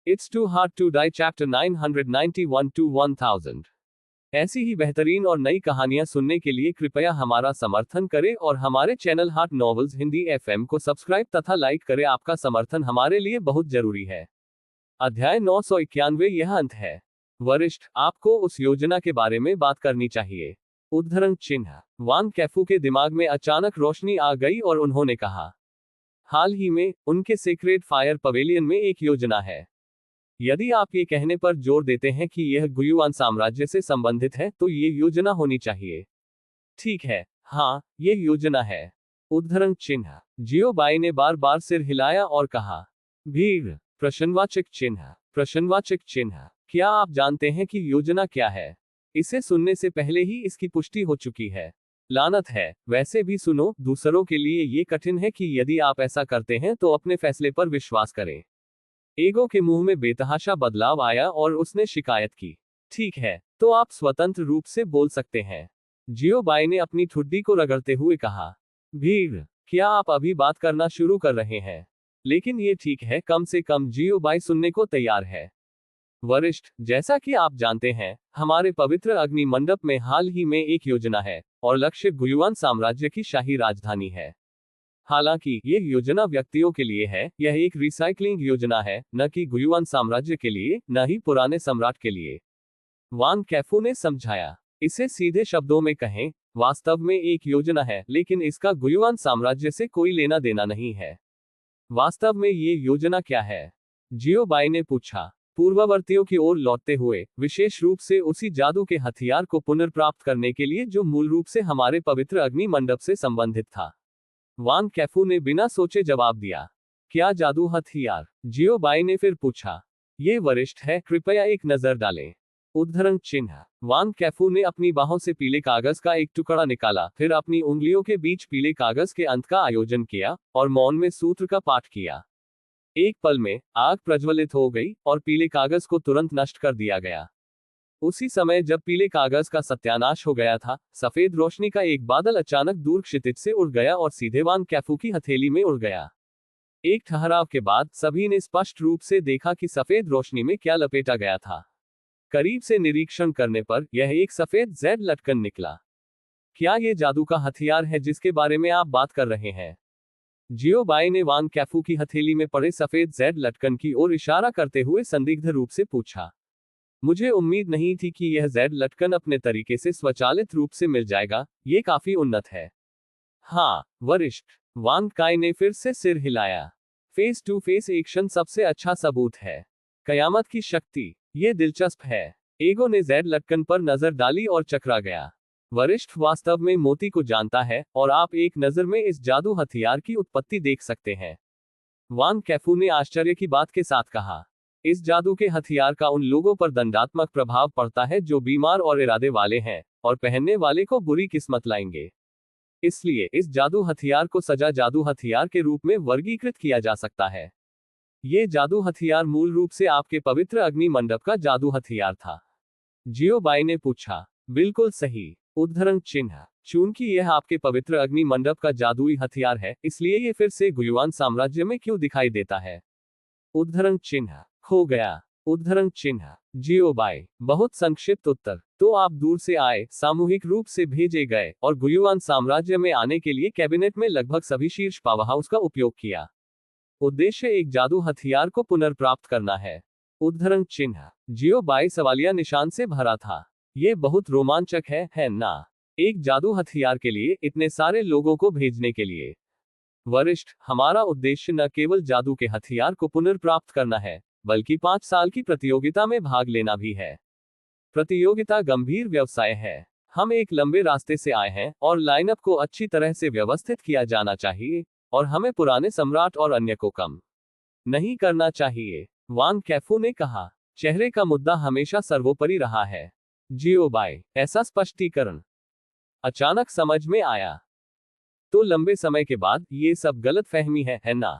It's Too Hard to Die chapter 991 to 1000। ऐसी ही बेहतरीन और नई कहानियां सुनने के लिए कृपया हमारा समर्थन करें और हमारे channel heart novels Hindi FM को सब्सक्राइब तथा लाइक करें। आपका समर्थन हमारे लिए बहुत जरूरी है। अध्याय 991 यह अंत है। वरिष्ठ, आपको उस योजना के बारे में बात करनी चाहिए। उद्धरण चिन्ह। वान कैफू के दिमाग में अचानक रोशनी आ गई और उन्होंने कहा, हाल ही में उनके सीक्रेट फायर पवेलियन में एक योजना है। यदि आप ये कहने पर जोर देते हैं कि यह गुयुआन साम्राज्य से संबंधित है तो ये योजना होनी चाहिए। ठीक है, हाँ, ये योजना है। उद्धरण चिन्ह। जियो बाई ने बार बार सिर हिलाया और कहा, भीड़। प्रश्नवाचक चिन्ह। प्रश्नवाचक चिन्ह। क्या आप जानते हैं कि योजना क्या है? इसे सुनने से पहले ही इसकी पुष्टि हो चुकी है। लानत है। वैसे भी सुनो, दूसरों के लिए ये कठिन है कि यदि आप ऐसा करते हैं तो अपने फैसले पर विश्वास करें। एगो के मुंह में बेतहाशा बदलाव आया और उसने शिकायत की, ठीक है, तो आप स्वतंत्र रूप से बोल सकते हैं। जियो बाई ने अपनी ठुड्डी को रगड़ते हुए कहा, भीड़, क्या आप अभी बात करना शुरू कर रहे हैं? लेकिन ये ठीक है, कम से कम जियो बाई सुनने को तैयार है। वरिष्ठ, जैसा कि आप जानते हैं, हमारे पवित्र अग्नि मंडप में हाल ही में एक योजना है और लक्ष्य गुयुआन साम्राज्य की शाही राजधानी है। हालांकि ये योजना व्यक्तियों के लिए है, यह एक रिसाइकलिंग योजना है, न कि गुयुआन साम्राज्य के लिए, न ही पुराने सम्राट के लिए। वान कैफू ने समझाया। इसे सीधे शब्दों में कहें, वास्तव में एक योजना है, लेकिन इसका गुयुआन साम्राज्य से कोई लेना देना नहीं है। वास्तव में ये योजना क्या है? जियो बाई ने पूछा, पूर्ववर्तियों की ओर लौटते हुए, विशेष रूप से उसी जादू के हथियार को पुनर्प्राप्त करने के लिए जो मूल रूप से हमारे पवित्र अग्नि मंडप से संबंधित था। वान कैफू ने बिना सोचे जवाब दिया, क्या जादू हथियार? जियो बाई ने फिर पूछा, ये वरिष्ठ है, कृपया एक नजर डालें। उद्धरण चिन्ह। वान कैफू ने अपनी बाहों से पीले कागज का एक टुकड़ा निकाला, फिर अपनी उंगलियों के बीच पीले कागज के अंत का आयोजन किया और मौन में सूत्र का पाठ किया। एक पल में आग प्रज्वलित हो गई और पीले कागज को तुरंत नष्ट कर दिया गया। उसी समय जब पीले कागज का सत्यानाश हो गया था, सफेद रोशनी का एक बादल अचानक दूर क्षितिज से उड़ गया और सीधे वान कैफू की हथेली में उड़ गया। एक ठहराव के बाद सभी ने स्पष्ट रूप से देखा कि सफेद रोशनी में क्या लपेटा गया था। करीब से निरीक्षण करने पर यह एक सफेद जेड लटकन निकला। क्या यह जादू का हथियार है जिसके बारे में आप बात कर रहे हैं? जियो बाई ने वान कैफू की हथेली में पड़े सफेद जेड लटकन की ओर इशारा करते हुए संदिग्ध रूप से पूछा। मुझे उम्मीद नहीं थी कि यह जेड लटकन अपने तरीके से स्वचालित रूप से मिल जाएगा, ये काफी उन्नत है। हाँ, वरिष्ठ। वांग काई ने फिर से सिर हिलाया। फेस टू फेस एक्शन सबसे अच्छा सबूत है। कयामत की शक्ति, ये दिलचस्प है। एगो ने जेड लटकन पर नजर डाली और चकरा गया। वरिष्ठ वास्तव में मोती को जानता है और आप एक नजर में इस जादू हथियार की उत्पत्ति देख सकते हैं। वांग कैफू ने आश्चर्य की बात के साथ कहा, इस जादू के हथियार का उन लोगों पर दंडात्मक प्रभाव पड़ता है जो बीमार और इरादे वाले हैं, और पहनने वाले को बुरी किस्मत लाएंगे। इसलिए इस जादू हथियार को सजा जादू हथियार के रूप में वर्गीकृत किया जा सकता है। ये जादू हथियार मूल रूप से आपके पवित्र अग्नि मंडप का जादू हथियार था। जियो बाई ने पूछा, बिल्कुल सही। उद्धरण चिन्ह। चूंकि यह आपके पवित्र अग्नि मंडप का जादुई हथियार है, इसलिए ये फिर से गुयुआन साम्राज्य में क्यों दिखाई देता है? उद्धरण चिन्ह। खो गया। उद्धरण चिन्ह। जियो बाई। बहुत संक्षिप्त उत्तर। तो आप दूर से आए, सामूहिक रूप से भेजे गए और गुयुआन साम्राज्य में आने के लिए कैबिनेट में लगभग सभी शीर्ष पावरहाउस का उपयोग किया। उद्देश्य एक जादू हथियार को पुनर्प्राप्त करना है। उद्धरण चिन्ह। जियो बाई सवालिया निशान से भरा था। ये बहुत रोमांचक है ना? एक जादू हथियार के लिए इतने सारे लोगों को भेजने के लिए। वरिष्ठ, हमारा उद्देश्य न केवल जादू के हथियार को पुनर्प्राप्त करना है, बल्कि 5 साल की प्रतियोगिता में भाग लेना भी है। प्रतियोगिता गंभीर व्यवसाय है। हम एक लंबे रास्ते से आए हैं और लाइनअप को अच्छी तरह से व्यवस्थित किया जाना चाहिए, और हमें पुराने सम्राट और अन्य को कम नहीं करना चाहिए। वांग कैफू ने कहा, चेहरे का मुद्दा हमेशा सर्वोपरि रहा है। जियो बाई। ऐसा स्पष्टीकरण अचानक समझ में आया। तो लंबे समय के बाद ये सब गलत फहमी है ना?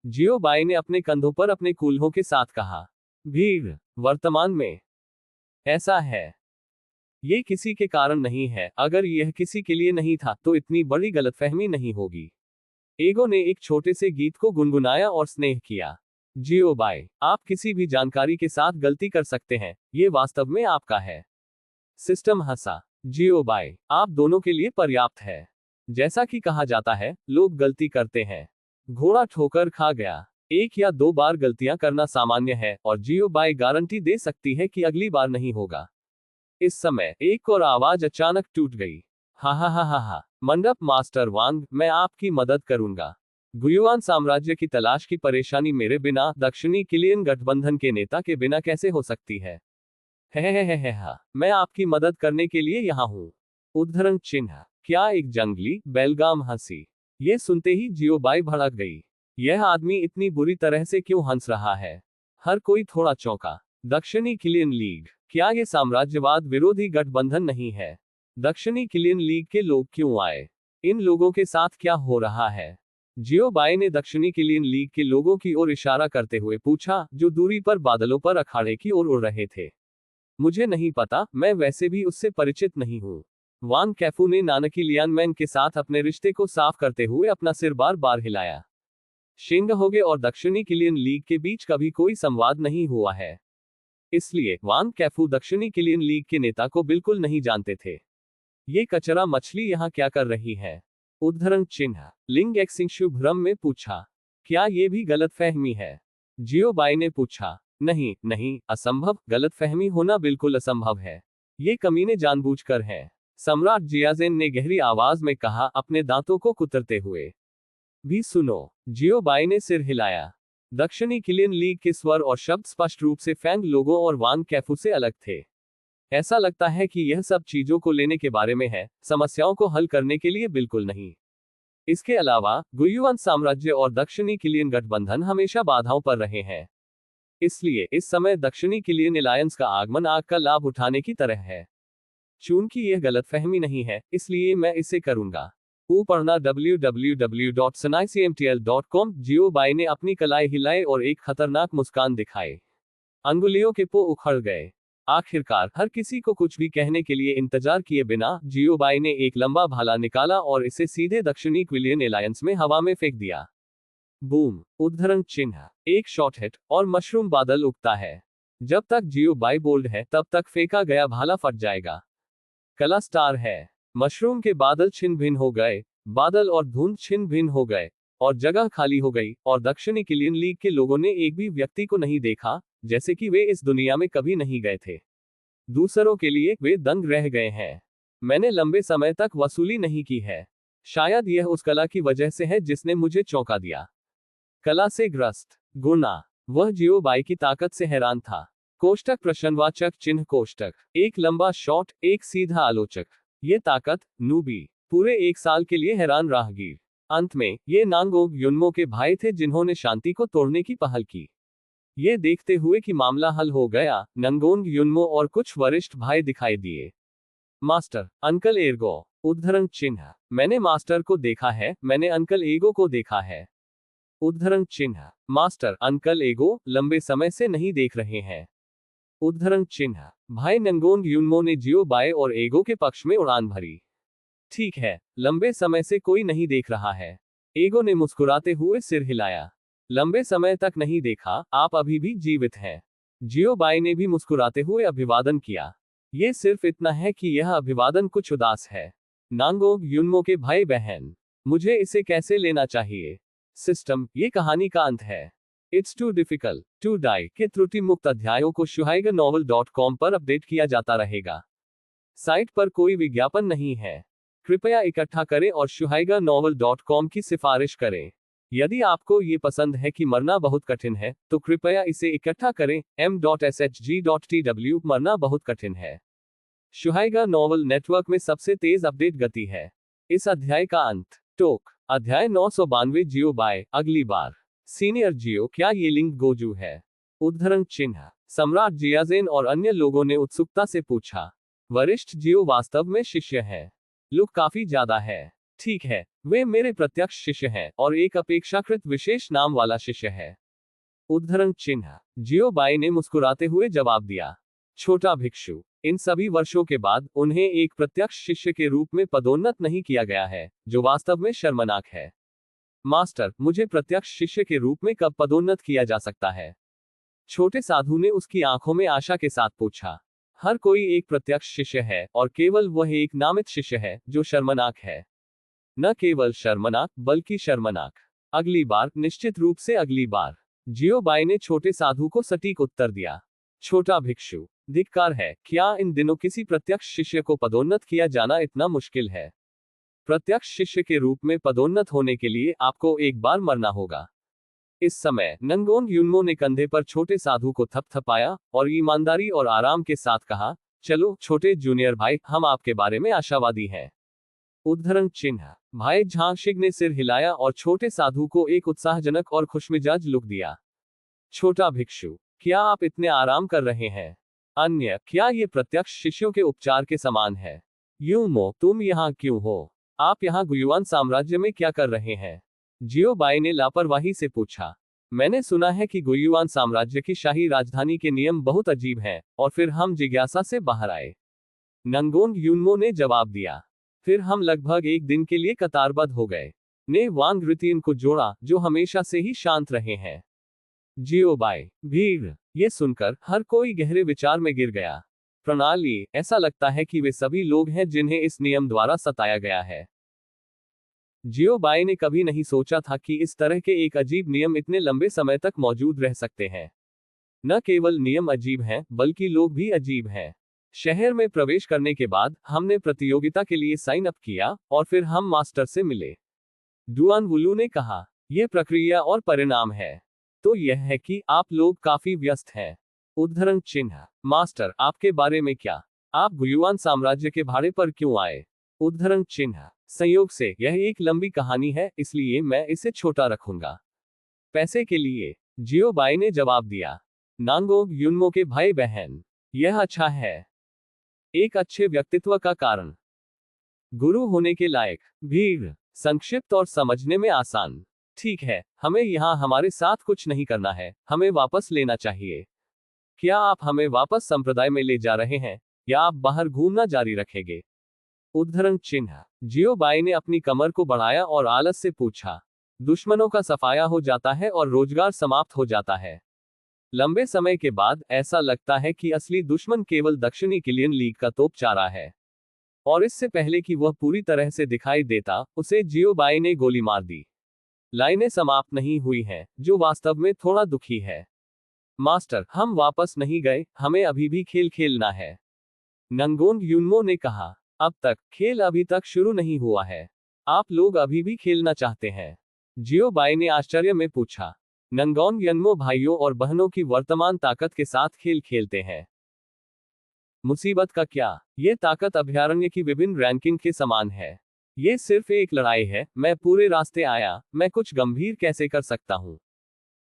जियो बाई ने अपने कंधों पर अपने कूल्हों के साथ कहा, भीड़, वर्तमान में ऐसा है। ये किसी के कारण नहीं है। अगर यह किसी के लिए नहीं था तो इतनी बड़ी गलतफहमी नहीं होगी। एगो ने एक छोटे से गीत को गुनगुनाया और स्नेह किया। जियो बाय, आप किसी भी जानकारी के साथ गलती कर सकते हैं, ये वास्तव में आपका है। सिस्टम हंसा। जियो बाय, आप दोनों के लिए पर्याप्त है। जैसा कि कहा जाता है, लोग गलती करते हैं, घोड़ा ठोकर खा गया। एक या दो बार गलतियां करना सामान्य है और जियो बाय गारंटी दे सकती है कि अगली बार नहीं होगा। इस समय एक और आवाज अचानक टूट गई। हा हा हा हा हा। मंडप मास्टर वांग, मैं आपकी मदद करूंगा। गुयुआन साम्राज्य की तलाश की परेशानी मेरे बिना, दक्षिणी किलियन गठबंधन के नेता के बिना कैसे हो सकती है? है हा, मैं आपकी मदद करने के लिए यहाँ हूँ। उद्धरण चिन्ह। क्या एक जंगली बेलगाम हंसी। ये सुनते ही जियोबाई भड़क गई। यह आदमी इतनी बुरी तरह से क्यों हंस रहा है? हर कोई थोड़ा चौंका। दक्षिणी किलियन लीग, क्या ये साम्राज्यवाद विरोधी गठबंधन नहीं है? दक्षिणी किलियन लीग के लोग क्यों आए? इन लोगों के साथ क्या हो रहा है? जियोबाई ने दक्षिणी किलियन लीग के लोगों की ओर इशारा करते हुए पूछा, जो दूरी पर बादलों पर अखाड़े की ओर उड़ रहे थे। मुझे नहीं पता, मैं वैसे भी उससे परिचित नहीं हूँ। वांग कैफू ने नानकी लियानमैन के साथ अपने रिश्ते को साफ करते हुए अपना सिर बार बार हिलाया। शिंगहोगे और दक्षिणी किलियन लीग के बीच कभी कोई संवाद नहीं हुआ है, इसलिए वांग कैफू दक्षिणी किलियन लीग के नेता को बिल्कुल नहीं जानते थे। ये कचरा मछली यहाँ क्या कर रही है? उद्धरण चिन्ह। लिंग एक्सिंगशु भ्रम में पूछा, क्या ये भी गलतफहमी है? जियोबाई ने पूछा, नहीं नहीं, असंभव, गलतफहमी होना बिल्कुल असंभव है। ये कमीने जानबूझकर हैं। सम्राट जियाजेन ने गहरी आवाज में कहा, अपने दांतों को कुतरते हुए। भी सुनो। जियोबाई ने सिर हिलाया। दक्षिणी किलियन लीग के स्वर और शब्द स्पष्ट रूप से फैंग लोगों और वांग कैफू से अलग थे। ऐसा लगता है कि यह सब चीजों को लेने के बारे में है, समस्याओं को हल करने के लिए बिल्कुल नहीं। इसके अलावा गुयुआन साम्राज्य और दक्षिणी किलियन गठबंधन हमेशा बाधाओं पर रहे हैं। इसलिए इस समय दक्षिणी किलियन अलायंस का आगमन आग का लाभ उठाने की तरह है। चूंकि यह गलतफहमी नहीं है, इसलिए मैं इसे करूंगा। पढ़ना www.sanaicmtl.com। जियोबाई ने अपनी कलाई हिलाए और एक खतरनाक मुस्कान दिखाए। अंगुलियों के पो उखड़ गए। आखिरकार हर किसी को कुछ भी कहने के लिए इंतजार किए बिना जियोबाई ने एक लंबा भाला निकाला और इसे सीधे दक्षिणी क्विलियन अलायंस में हवा में फेंक दिया। बूम। उद्धरण चिन्ह। एक शॉट हिट और मशरूम बादल उगता है। जब तक जियोबाई बोल्ड है, तब तक फेंका गया भाला फट जाएगा। कला स्टार है। मशरूम के बादल छिन्न भिन्न हो गए, बादल और धुंध छिन्न भिन्न हो गए, और जगह खाली हो गई, और दक्षिणी किलियन लीग के लोगों ने एक भी व्यक्ति को नहीं देखा, जैसे कि वे इस दुनिया में कभी नहीं गए थे। दूसरों के लिए वे दंग रह गए हैं। मैंने लंबे समय तक वसूली नहीं की है। शायद यह उस कला की वजह से है जिसने मुझे चौंका दिया। कला से ग्रस्त गुना। वह जियोबाई की ताकत से हैरान था। कोष्टक प्रश्नवाचक चिन्ह कोष्टक। एक लंबा शॉट, एक सीधा आलोचक। ये ताकत, नूबी। पूरे एक साल के लिए हैरान राहगीर। अंत में, ये नांगोग युन्मो के भाई थे जिन्होंने शांति को तोड़ने की पहल की। ये देखते हुए कि मामला हल हो गया, नंगोंग युन्मो और कुछ वरिष्ठ भाई दिखाई दिए। Master, uncle Ergo. उद्धरण चिन्ह। मैंने मास्टर को देखा है, मैंने अंकल एगो को देखा है। उद्धरण चिन्ह। मास्टर, अंकल एगो, लंबे समय से नहीं देख रहे हैं। उद्धरण चिन्ह। भाई नंगोंग युन्मो ने जियोबाई और एगो के पक्ष में उड़ान भरी। ठीक है, लंबे समय से कोई नहीं देख रहा है। एगो ने मुस्कुराते हुए सिर हिलाया। लंबे समय तक नहीं देखा, आप अभी भी जीवित हैं। जियोबाई ने भी मुस्कुराते हुए अभिवादन किया। ये सिर्फ इतना है कि यह अभिवादन कुछ उदास है। नांगोंग युन्मो के भाई बहन, मुझे इसे कैसे लेना चाहिए? सिस्टम, ये कहानी का अंत है। It's too difficult to die के त्रुटि मुक्त अध्यायों को shuhaigernovel.com पर अपडेट किया जाता रहेगा। साइट पर कोई विज्ञापन नहीं है। कृपया इकट्ठा करें और shuhaigernovel.com की सिफारिश करें। यदि आपको ये पसंद है कि मरना बहुत कठिन है, तो कृपया इसे इकट्ठा करें। m.shg.tw मरना बहुत कठिन है। शुहाइगर नॉवल नेटवर्क में सबसे तेज अपडेट गति है। इस अध्याय का अंत। टोक। अध्याय 992 जियोबाई, अगली बार। सीनियर जियो, क्या ये लिंक गोजू है? उद्धरण चिन्ह। सम्राट जियाजेन और अन्य लोगों ने उत्सुकता से पूछा। वरिष्ठ जियो वास्तव में शिष्य है। लुक काफी ज्यादा है। ठीक है, वे मेरे प्रत्यक्ष शिष्य हैं और एक अपेक्षाकृत विशेष नाम वाला शिष्य है। उद्धरण चिन्ह। जियोबाई ने मुस्कुराते हुए जवाब दिया। छोटा भिक्षु। इन सभी वर्षों के बाद उन्हें एक प्रत्यक्ष शिष्य के रूप में पदोन्नत नहीं किया गया है, जो वास्तव में शर्मनाक है। मास्टर, मुझे प्रत्यक्ष शिष्य के रूप में कब पदोन्नत किया जा सकता है? छोटे साधु ने उसकी आंखों में आशा के साथ पूछा। हर कोई एक प्रत्यक्ष शिष्य है, और केवल वह एक नामित शिष्य है जो शर्मनाक है। न केवल शर्मनाक, बल्कि शर्मनाक। अगली बार, निश्चित रूप से अगली बार। जियोबाई ने छोटे साधु को सटीक उत्तर दिया। छोटा भिक्षु, धिक्कार है, क्या इन दिनों किसी प्रत्यक्ष शिष्य को पदोन्नत किया जाना इतना मुश्किल है? प्रत्यक्ष शिष्य के रूप में पदोन्नत होने के लिए आपको एक बार मरना होगा। इस समय नंगोंग युनमो ने कंधे पर छोटे साधु को थपथपाया और ईमानदारी और आराम के साथ कहा, चलो छोटे जूनियर भाई, हम आपके बारे में आशावादी हैं। उद्धरण चिन्ह। भाई झांगशिग ने सिर हिलाया और छोटे साधु को एक उत्साहजनक और खुशमिजाज लुक दिया। छोटा भिक्षु, क्या आप इतने आराम कर रहे हैं? अन्य, क्या ये प्रत्यक्ष शिष्यों के उपचार के समान है? युमो, तुम यहाँ क्यों हो? आप यहाँ गुयुआन साम्राज्य में क्या कर रहे हैं? जियोबाई ने लापरवाही से पूछा। मैंने सुना है कि गुयुआन साम्राज्य की शाही राजधानी के नियम बहुत अजीब हैं, और फिर हम जिज्ञासा से बाहर आए। नंगोंग युनमो ने जवाब दिया। फिर हम लगभग एक दिन के लिए कतारबद्ध हो गए। ने वांग रितियन को जोड़ा, जो हमेशा से ही शांत रहे हैं। जियोबाई, भीड़। ये सुनकर हर कोई गहरे विचार में गिर गया। प्रणाली, ऐसा लगता है कि वे सभी लोग हैं जिन्हें इस नियम द्वारा सताया गया है। जियोबाई ने कभी नहीं सोचा था कि इस तरह के एक अजीब नियम इतने लंबे समय तक मौजूद रह सकते हैं। न केवल नियम अजीब हैं, बल्कि लोग भी अजीब हैं। शहर में प्रवेश करने के बाद हमने प्रतियोगिता के लिए साइन अप किया, और फिर हम मास्टर से मिले। डुआन वुलू ने कहा, यह प्रक्रिया और परिणाम है। तो यह है कि आप लोग काफी व्यस्त हैं। उद्धरण चिन्ह। मास्टर, आपके बारे में क्या? आप गुयुआन साम्राज्य के भाड़े पर क्यों आए? उद्धरण चिन्ह। संयोग से यह एक लंबी कहानी है, इसलिए मैं इसे छोटा रखूंगा। पैसे के लिए, जियोबाई ने जवाब दिया। नांगोंग युनमो के भाई बहन, यह अच्छा है। एक अच्छे व्यक्तित्व का कारण। गुरु होने के लायक। भीड़। संक्षिप्त और समझने में आसान। ठीक है, हमें यहाँ हमारे साथ कुछ नहीं करना है, हमें वापस लेना चाहिए। क्या आप हमें वापस संप्रदाय में ले जा रहे हैं, या आप बाहर घूमना जारी रखेंगे? उद्धरण चिन्ह। जियोबाई ने अपनी कमर को बढ़ाया और आलस से पूछा। दुश्मनों का सफाया हो जाता है और रोजगार समाप्त हो जाता है। लंबे समय के बाद ऐसा लगता है कि असली दुश्मन केवल दक्षिणी किलियन लीग का तोपचारा है। और इससे पहले कि वह पूरी तरह से दिखाई देता, उसे जियोबाई ने गोली मार दी। लाइनें समाप्त नहीं हुई हैं, जो वास्तव में थोड़ा दुखी है। मास्टर, हम वापस नहीं गए, हमें अभी भी खेल खेलना है। नंगोंग युनमो ने कहा, अब तक खेल अभी तक शुरू नहीं हुआ है। आप लोग अभी भी खेलना चाहते हैं? जियोबाई ने आश्चर्य में पूछा। नंगोंग युनमो भाइयों और बहनों की वर्तमान ताकत के साथ खेल खेलते हैं। मुसीबत का क्या? ये ताकत अभयारण्य की विभिन्न रैंकिंग के समान है। ये सिर्फ एक लड़ाई है, मैं पूरे रास्ते आया, मैं कुछ गंभीर कैसे कर सकता हूँ?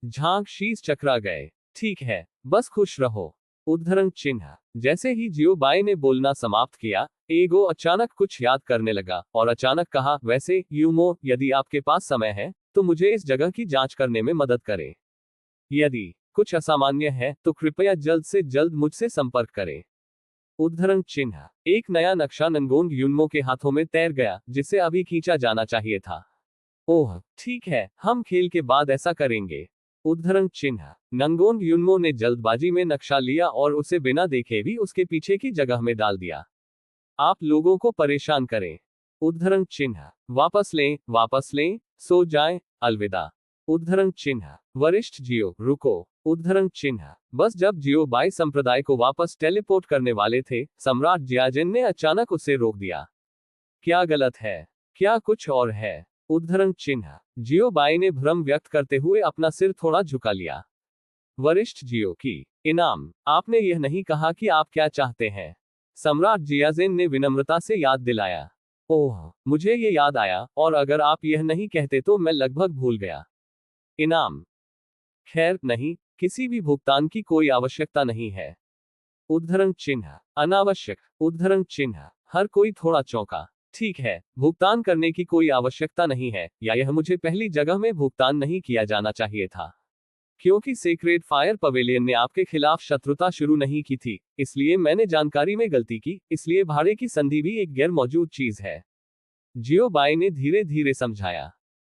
झांक शीश चकरा गए। ठीक है, बस खुश रहो। उद्धरण चिन्ह। जैसे ही जियोबाई ने बोलना समाप्त किया, एगो अचानक कुछ याद करने लगा, और अचानक कहा, वैसे युमो, यदि आपके पास समय है, तो मुझे इस जगह की जांच करने में मदद करें। यदि कुछ असामान्य है, तो कृपया जल्द से जल्द मुझसे संपर्क करें। उद्धरण चिन्ह। एक नया नक्शा नंगोंग युनमो के हाथों में तैर गया, जिसे अभी खींचा जाना चाहिए था। ओह, ठीक है, हम खेल के बाद ऐसा करेंगे। उद्धरण चिन्ह। नंगोंग युनमो ने जल्दबाजी में नक्शा लिया और उसे बिना देखे भी उसके पीछे की जगह में डाल दिया। आप लोगों को परेशान करें। उद्धरण चिन्ह। वापस लें, सो जाएं, अलविदा। उद्धरण चिन्ह। वरिष्ठ जियो, रुको। उद्धरण चिन्ह। बस जब जियोबाई संप्रदाय को वापस टेलीपोर्ट करने वाले थे, सम्राट जियाजिन ने अचानक उसे रोक दिया। क्या गलत है? क्या कुछ और है? उद्धरण चिन्ह। जियोबाई ने भ्रम व्यक्त करते हुए अपना सिर थोड़ा झुका लिया। वरिष्ठ जियो की इनाम, आपने यह नहीं कहा कि आप क्या चाहते हैं। सम्राट जियाजिन ने विनम्रता से याद दिलाया। ओह, मुझे ये याद आया, और अगर आप यह नहीं कहते तो मैं लगभग भूल गया। इनाम? खैर नहीं, किसी भी भुगतान की कोई आवश्यकता नहीं है। उद्धरण चिन्ह। अनावश्यक। उद्धरण चिन्ह। हर कोई थोड़ा चौंका। ठीक है, भुगतान करने की कोई आवश्यकता नहीं है, या यह मुझे पहली जगह में भुगतान नहीं किया जाना चाहिए था। क्योंकि सेक्रेड फायर पवेलियन ने आपके खिलाफ शत्रुता शुरू नहीं की थी, इसलिए मैंने जानकारी में गलती की, इसलिए भाड़े की संधि भी एक गैर मौजूद चीज है। जियोबाई ने धीरे धीरे समझाया।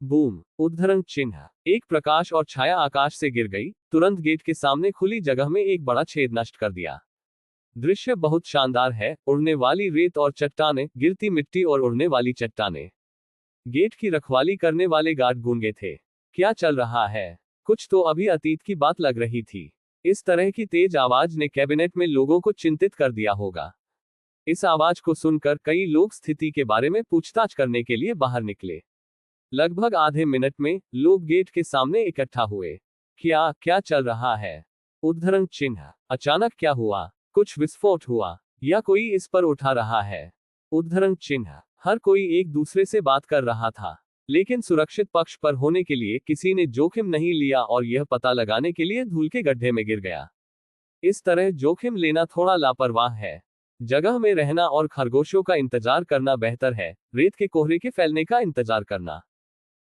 बूम, उद्धरण चिन्ह। एक प्रकाश और छाया आकाश से गिर गई, तुरंत गेट के सामने खुली जगह में एक बड़ा छेद नष्ट कर दिया। दृश्य बहुत शानदार है, उड़ने वाली रेत और चट्टानें, गिरती मिट्टी और उड़ने वाली चट्टानें। गेट की रखवाली करने वाले गार्ड गूंगे थे। क्या चल रहा है? कुछ तो अभी अतीत की बात लग रही थी। इस तरह की तेज आवाज ने कैबिनेट में लोगों को चिंतित कर दिया होगा। इस आवाज को सुनकर कई लोग स्थिति के बारे में पूछताछ करने के लिए बाहर निकले। लगभग आधे मिनट में लोग गेट के सामने इकट्ठा हुए। क्या क्या चल रहा है? उद्धरण चिन्ह। अचानक क्या हुआ? कुछ विस्फोट हुआ या कोई इस पर उठा रहा है? उद्धरण चिन्ह। हर कोई एक दूसरे से बात कर रहा था, लेकिन सुरक्षित पक्ष पर होने के लिए किसी ने जोखिम नहीं लिया और यह पता लगाने के लिए धूल के गड्ढे में गिर गया। इस तरह जोखिम लेना थोड़ा लापरवाह है। जगह में रहना और खरगोशों का इंतजार करना बेहतर है, रेत के कोहरे के फैलने का इंतजार करना।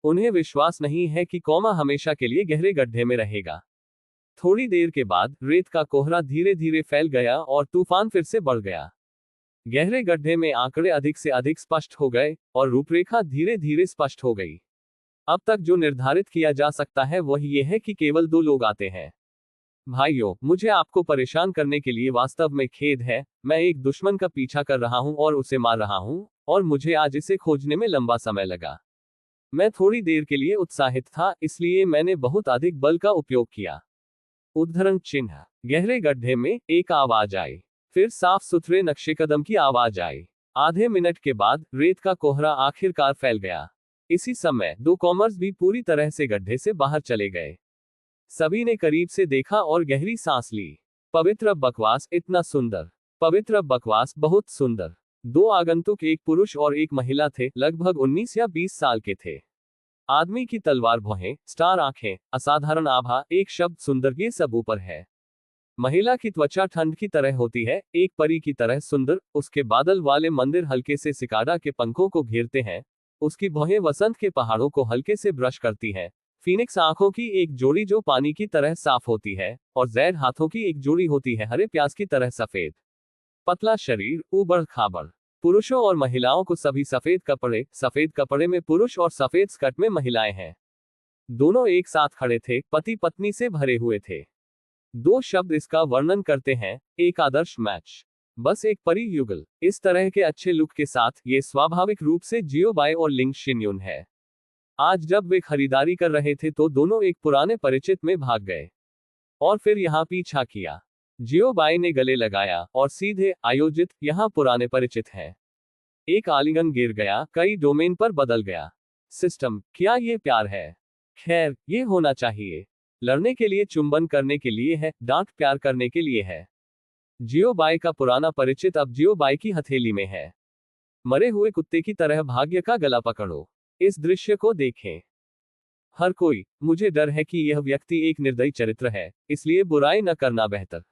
उन्हें विश्वास नहीं है कि कौमा हमेशा के लिए गहरे गड्ढे में रहेगा। थोड़ी देर के बाद रेत का कोहरा धीरे धीरे फैल गया और तूफान फिर से बढ़ गया। गहरे गड्ढे में आंकड़े अधिक से अधिक स्पष्ट हो गए और रूपरेखा धीरे धीरे स्पष्ट हो गई। अब तक जो निर्धारित किया जा सकता है वह यह है कि केवल 2 लोग आते हैं। भाइयों, मुझे आपको परेशान करने के लिए वास्तव में खेद है। मैं एक दुश्मन का पीछा कर रहा हूं और उसे मार रहा हूं, और मुझे आज इसे खोजने में लंबा समय लगा। मैं थोड़ी देर के लिए उत्साहित था, इसलिए मैंने बहुत अधिक बल का उपयोग किया। उद्धरण चिन्ह। गहरे गड्ढे में एक आवाज आई। फिर साफ सुथरे नक्शेकदम की आवाज आई। आधे मिनट के बाद रेत का कोहरा आखिरकार फैल गया। इसी समय 2 कॉमर्स भी पूरी तरह से गड्ढे से बाहर चले गए। सभी ने करीब से देखा और गहरी सांस ली। पवित्र बकवास, इतना सुंदर। पवित्र बकवास, बहुत सुंदर। 2 आगंतुक, एक पुरुष और एक महिला थे, लगभग 19 या 20 साल के थे। आदमी की तलवार भौहें, स्टार आंखें, असाधारण आभा, एक शब्द सुंदर, ये सब ऊपर है। महिला की त्वचा ठंड की तरह होती है, एक परी की तरह सुंदर। उसके बादल वाले मंदिर हल्के से सिकाडा के पंखों को घेरते हैं। उसकी भौहें वसंत के पहाड़ों को हल्के से ब्रश करती हैं। फीनिक्स आंखों की एक जोड़ी जो पानी की तरह साफ होती है, और जैड हाथों की एक जोड़ी होती है, हरे प्याज की तरह सफेद। पतला शरीर, ऊबड़ खाबड़। पुरुषों और महिलाओं को सभी सफेद कपड़े में पुरुष और सफेद स्कर्ट में महिलाएं हैं। दोनों एक साथ खड़े थे, पति पत्नी से भरे हुए थे। 2 शब्द इसका वर्णन करते हैं, एक आदर्श मैच। बस एक परी युगल। इस तरह के अच्छे लुक के साथ ये स्वाभाविक रूप से जियो बाय और लिंग शिन्यून है। आज जब वे खरीदारी कर रहे थे तो दोनों एक पुराने परिचित में भाग गए और फिर यहां पीछा किया। जियो बाई ने गले लगाया और सीधे आयोजित, यहां पुराने परिचित हैं। एक आलिंगन गिर गया, कई डोमेन पर बदल गया। सिस्टम, क्या ये प्यार है? खैर, ये होना चाहिए। लड़ने के लिए, चुंबन करने के लिए है, डांट प्यार करने के लिए है। जियो बाई का पुराना परिचित अब जियो बाई की हथेली में है। मरे हुए कुत्ते की तरह भाग्य का गला पकड़ो। इस दृश्य को देखें। हर कोई, मुझे डर है कि यह व्यक्ति एक निर्दयी चरित्र है, इसलिए बुराई न करना बेहतर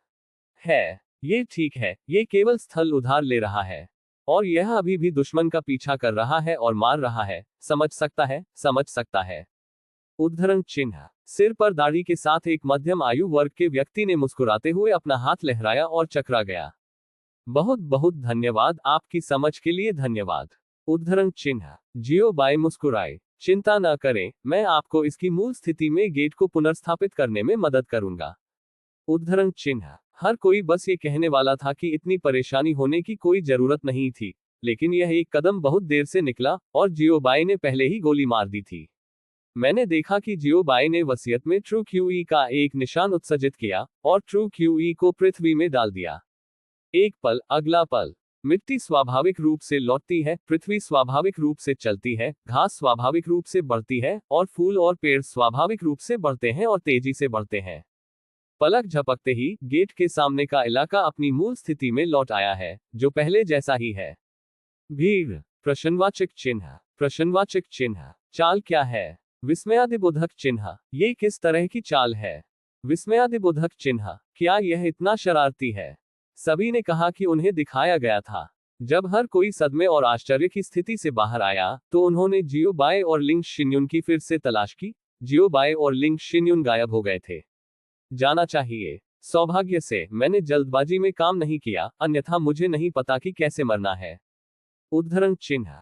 है। ये ठीक है, ये केवल स्थल उधार ले रहा है, और यह अभी भी दुश्मन का पीछा कर रहा है और मार रहा है। समझ सकता है, समझ सकता है। उद्धरण चिन्ह। सिर पर दाढ़ी के साथ एक मध्यम आयु वर्ग के व्यक्ति ने मुस्कुराते हुए अपना हाथ लहराया और चकरा गया। बहुत बहुत धन्यवाद, आपकी समझ के लिए धन्यवाद। उद्धरण चिन्ह। जियो बाई मुस्कुराए। चिंता न करें, मैं आपको इसकी मूल स्थिति में गेट को पुनर्स्थापित करने में मदद करूंगा। उद्धरण चिन्ह। हर कोई बस ये कहने वाला था कि इतनी परेशानी होने की कोई जरूरत नहीं थी, लेकिन यह एक कदम बहुत देर से निकला, और जियो बाई ने पहले ही गोली मार दी थी। मैंने देखा कि जियो बाई ने वसीयत में ट्रू क्यूई का एक निशान उत्सर्जित किया, और ट्रू क्यूई को पृथ्वी में डाल दिया। एक पल, अगला पल। मिट्टी स्वाभाविक रूप से लौटती है, पृथ्वी स्वाभाविक रूप से चलती है, घास स्वाभाविक रूप से बढ़ती है, और फूल और पेड़ स्वाभाविक रूप से बढ़ते हैं और तेजी से बढ़ते हैं। पलक झपकते ही गेट के सामने का इलाका अपनी मूल स्थिति में लौट आया है, जो पहले जैसा ही है। भीड़। प्रश्नवाचक चिन्ह। प्रश्नवाचक चिन्ह। चाल क्या है? विस्मयादिबोधक चिन्ह। ये किस तरह की चाल है? विस्मयादिबोधक चिन्ह। क्या यह इतना शरारती है? सभी ने कहा कि उन्हें दिखाया गया था। जब हर कोई सदमे और आश्चर्य की स्थिति से बाहर आया, तो उन्होंने जियो बाय और लिंग शिन्युन की फिर से तलाश की। जियो बाय और लिंग शिन्युन गायब हो गए थे। जाना चाहिए। सौभाग्य से मैंने जल्दबाजी में काम नहीं किया, अन्यथा मुझे नहीं पता कि कैसे मरना है। उद्धरण चिन्ह।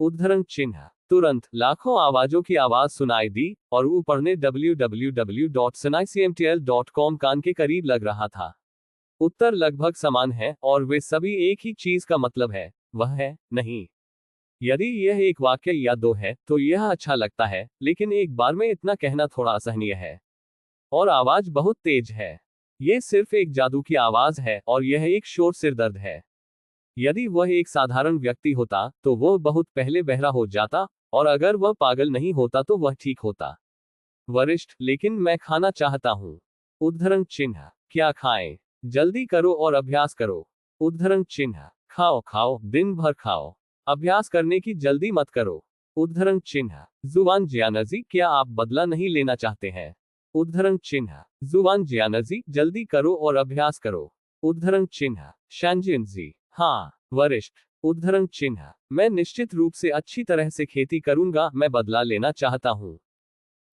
उद्धरण चिन्ह। तुरंत लाखों आवाजों की आवाज सुनाई दी और ऊपर ने www.sunaicmtl.com कान के करीब लग रहा था। उत्तर लगभग समान है और वे सभी एक ही चीज का मतलब है, वह है नहीं। यदि यह एक वाक्य या दो है तो यह अच्छा लगता है, लेकिन एक बार में इतना कहना थोड़ा असहनीय है। और आवाज बहुत तेज है। यह सिर्फ एक जादू की आवाज है और यह एक शोर सिरदर्द है। यदि वह एक साधारण व्यक्ति होता तो वह बहुत पहले बहरा हो जाता, और अगर वह पागल नहीं होता तो वह ठीक होता। वरिष्ठ, लेकिन मैं खाना चाहता हूं। उद्धरण चिन्ह। क्या खाएं? जल्दी करो और अभ्यास करो। उद्धरण चिन्ह। खाओ खाओ, दिन भर खाओ। अभ्यास करने की जल्दी मत करो। उद्धरण चिन्ह। जुबान जियानजी, क्या आप बदला नहीं लेना चाहते हैं? उद्धरण चिन्ह। जुबान जियानजी, जल्दी करो और अभ्यास करो। उद्धरण चिन्ह। शांजिनजी, हाँ। वरिष्ठ। उद्धरण चिन्ह। मैं निश्चित रूप से अच्छी तरह से खेती करूंगा, मैं बदला लेना चाहता हूं।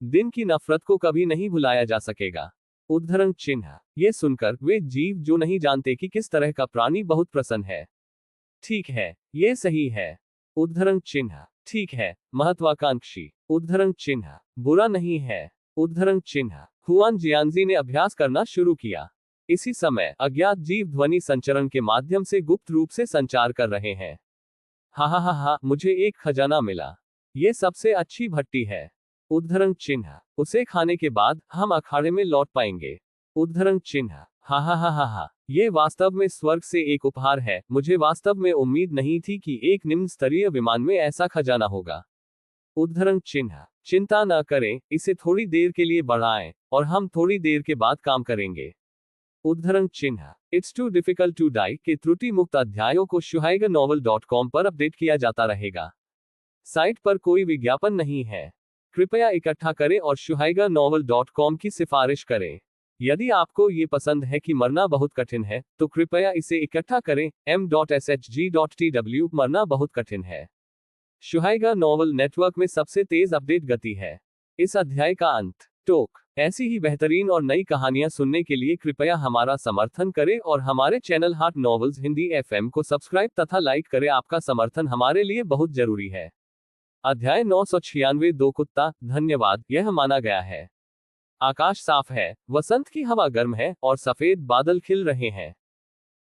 दिन की नफरत को कभी नहीं भुलाया जा सकेगा। उद्धरण चिन्ह। ये सुनकर वे जीव जो नहीं जानते कि किस तरह का प्राणी बहुत प्रसन्न है। ठीक है, ये सही है। उद्धरण चिन्ह। ठीक है, महत्वाकांक्षी। उद्धरण चिन्ह। बुरा नहीं है। उद्धरण चिन्ह। हुआन जियांजी ने अभ्यास करना शुरू किया। इसी समय अज्ञात जीव ध्वनि संचरण के माध्यम से गुप्त रूप से संचार कर रहे हैं। हा हा हा हा, मुझे एक खजाना मिला। ये सबसे अच्छी भट्टी है। उद्धरण चिन्ह। उसे खाने के बाद हम अखाड़े में लौट पाएंगे। उद्धरण चिन्ह। हा हा हा हा हा, ये वास्तव में स्वर्ग से एक उपहार है, मुझे वास्तव में उम्मीद नहीं थी कि एक निम्न स्तरीय विमान में ऐसा खजाना होगा। उद्धरण चिन्ह। चिंता न करें, इसे थोड़ी देर के लिए बढ़ाएं, और हम थोड़ी देर के बाद काम करेंगे। उद्धरण चिन्ह। It's too difficult to die के त्रुटि मुक्त अध्यायों को shuhaigaNovel.com पर अपडेट किया जाता रहेगा। साइट पर कोई विज्ञापन नहीं है। कृपया इकट्ठा करें और shuhaigaNovel.com की सिफारिश करें। यदि आपको ये पसंद है कि मरना बहुत कठिन है, तो कृपया इसे इकट्ठा करें। m.shg.tw मरना बहुत कठिन है। शुहाइगा नॉवल नेटवर्क में सबसे तेज अपडेट गति है। इस अध्याय का अंत। टोक। ऐसी ही बेहतरीन और नई कहानियां सुनने के लिए कृपया हमारा समर्थन करें और हमारे channel heart novels Hindi FM को सब्सक्राइब तथा लाइक करें। आपका समर्थन हमारे लिए बहुत जरूरी है। अध्याय 996 दो कुत्ता। धन्यवाद। यह माना गया है। आकाश साफ है, वसंत की हवा गर्म है और सफेद बादल खिल रहे हैं।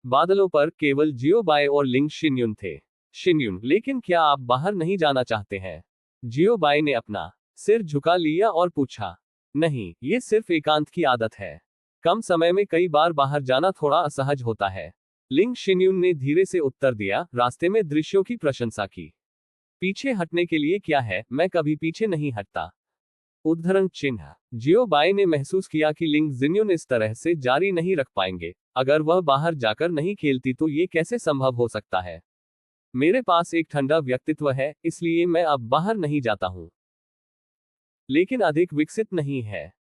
बादलों पर केवल जियो बाय और लिंग शिन्युन थे। शिन्युन, लेकिन क्या आप बाहर नहीं जाना चाहते हैं? जियो बाय ने अपना सिर झुका लिया और पूछा। नहीं, ये सिर्फ एकांत की आदत है। कम समय में कई बार बाहर जाना थोड़ा असहज होता है। लिंग शिन्युन ने धीरे से उत्तर दिया, रास्ते में दृश्यों की प्रशंसा की। पीछे हटने के लिए क्या है, मैं कभी पीछे नहीं हटता। उद्धरण चिन्ह। जियो बाय ने महसूस किया कि लिंग जिन्युन इस तरह से जारी नहीं रख पाएंगे। अगर वह बाहर जाकर नहीं खेलती तो ये कैसे संभव हो सकता है? मेरे पास एक ठंडा व्यक्तित्व है, इसलिए मैं अब बाहर नहीं जाता हूं। लेकिन अधिक विकसित नहीं है।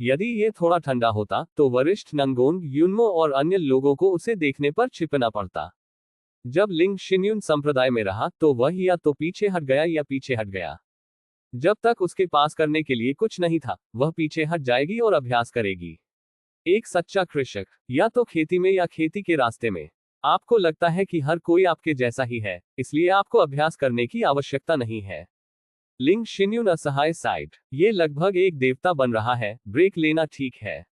यदि ये थोड़ा ठंडा होता तो वरिष्ठ नंगोंग युनमो और अन्य लोगों को उसे देखने पर छिपना पड़ता। जब लिंग शिन्युन संप्रदाय में रहा तो वह या तो पीछे हट गया या पीछे हट गया। जब तक उसके पास करने के लिए कुछ नहीं था, वह पीछे हट जाएगी और अभ्यास करेगी। एक सच्चा कृषक, या तो खेती में या खेती के रास्ते में। आपको लगता है कि हर कोई आपके जैसा ही है, इसलिए आपको अभ्यास करने की आवश्यकता नहीं है। लिंग शिन्युन असहाय साइड। ये लगभग एक देवता बन रहा है, ब्रेक लेना ठीक है।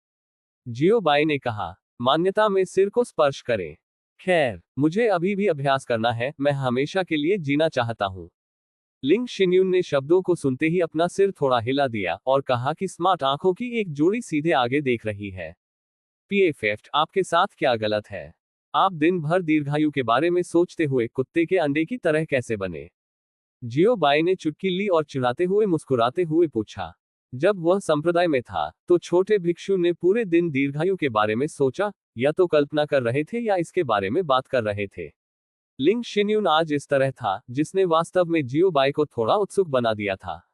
जियो बाई ने कहा। मान्यता में सिर को स्पर्श करें। खैर, मुझे अभी भी अभ्यास करना है, मैं हमेशा के लिए जीना चाहता हूं। लिंग शिन्युन ने शब्दों को सुनते ही अपना सिर थोड़ा हिला दिया और कहा कि स्मार्ट आंखों की एक जोड़ी सीधे आगे देख रही है। पीएफएफ, आपके साथ क्या गलत है? आप दिन भर दीर्घायु के बारे में सोचते हुए कुत्ते के अंडे की तरह कैसे बने? जियो बाई ने चुटकी ली और चिढ़ाते हुए मुस्कुराते हुए पूछा। जब वह संप्रदाय में था तो छोटे भिक्षु ने पूरे दिन दीर्घायु के बारे में सोचा, या तो कल्पना कर रहे थे या इसके बारे में बात कर रहे थे। लिंग शिन्युन आज इस तरह था जिसने वास्तव में जियो बाई को थोड़ा उत्सुक बना दिया था।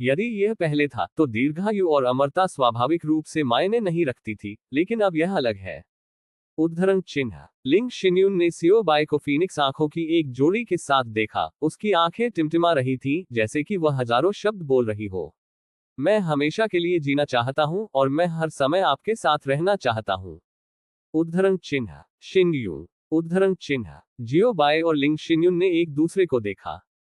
यदि यह पहले था तो दीर्घायु और अमरता स्वाभाविक रूप से मायने नहीं रखती थी, लेकिन अब यह अलग है। उद्धरण चिन्ह। लिंग शिन्युन ने सियो बाई को फीनिक्स आंखों की एक जोड़ी के साथ देखा। उसकी आंखें टिमटिमा रही थीं, जैसे कि वह हजारों शब्द बोल रही हो। मैं हमेशा के लिए जीना चाहता हूं और मैं हर समय आपके साथ रहना चाहता हूं। उद्धरण चिन्ह। शिन्यू। उद्धरण चिन्ह। जियो बाई और लिंग शिन्युन ने एक दूसरे को देखा।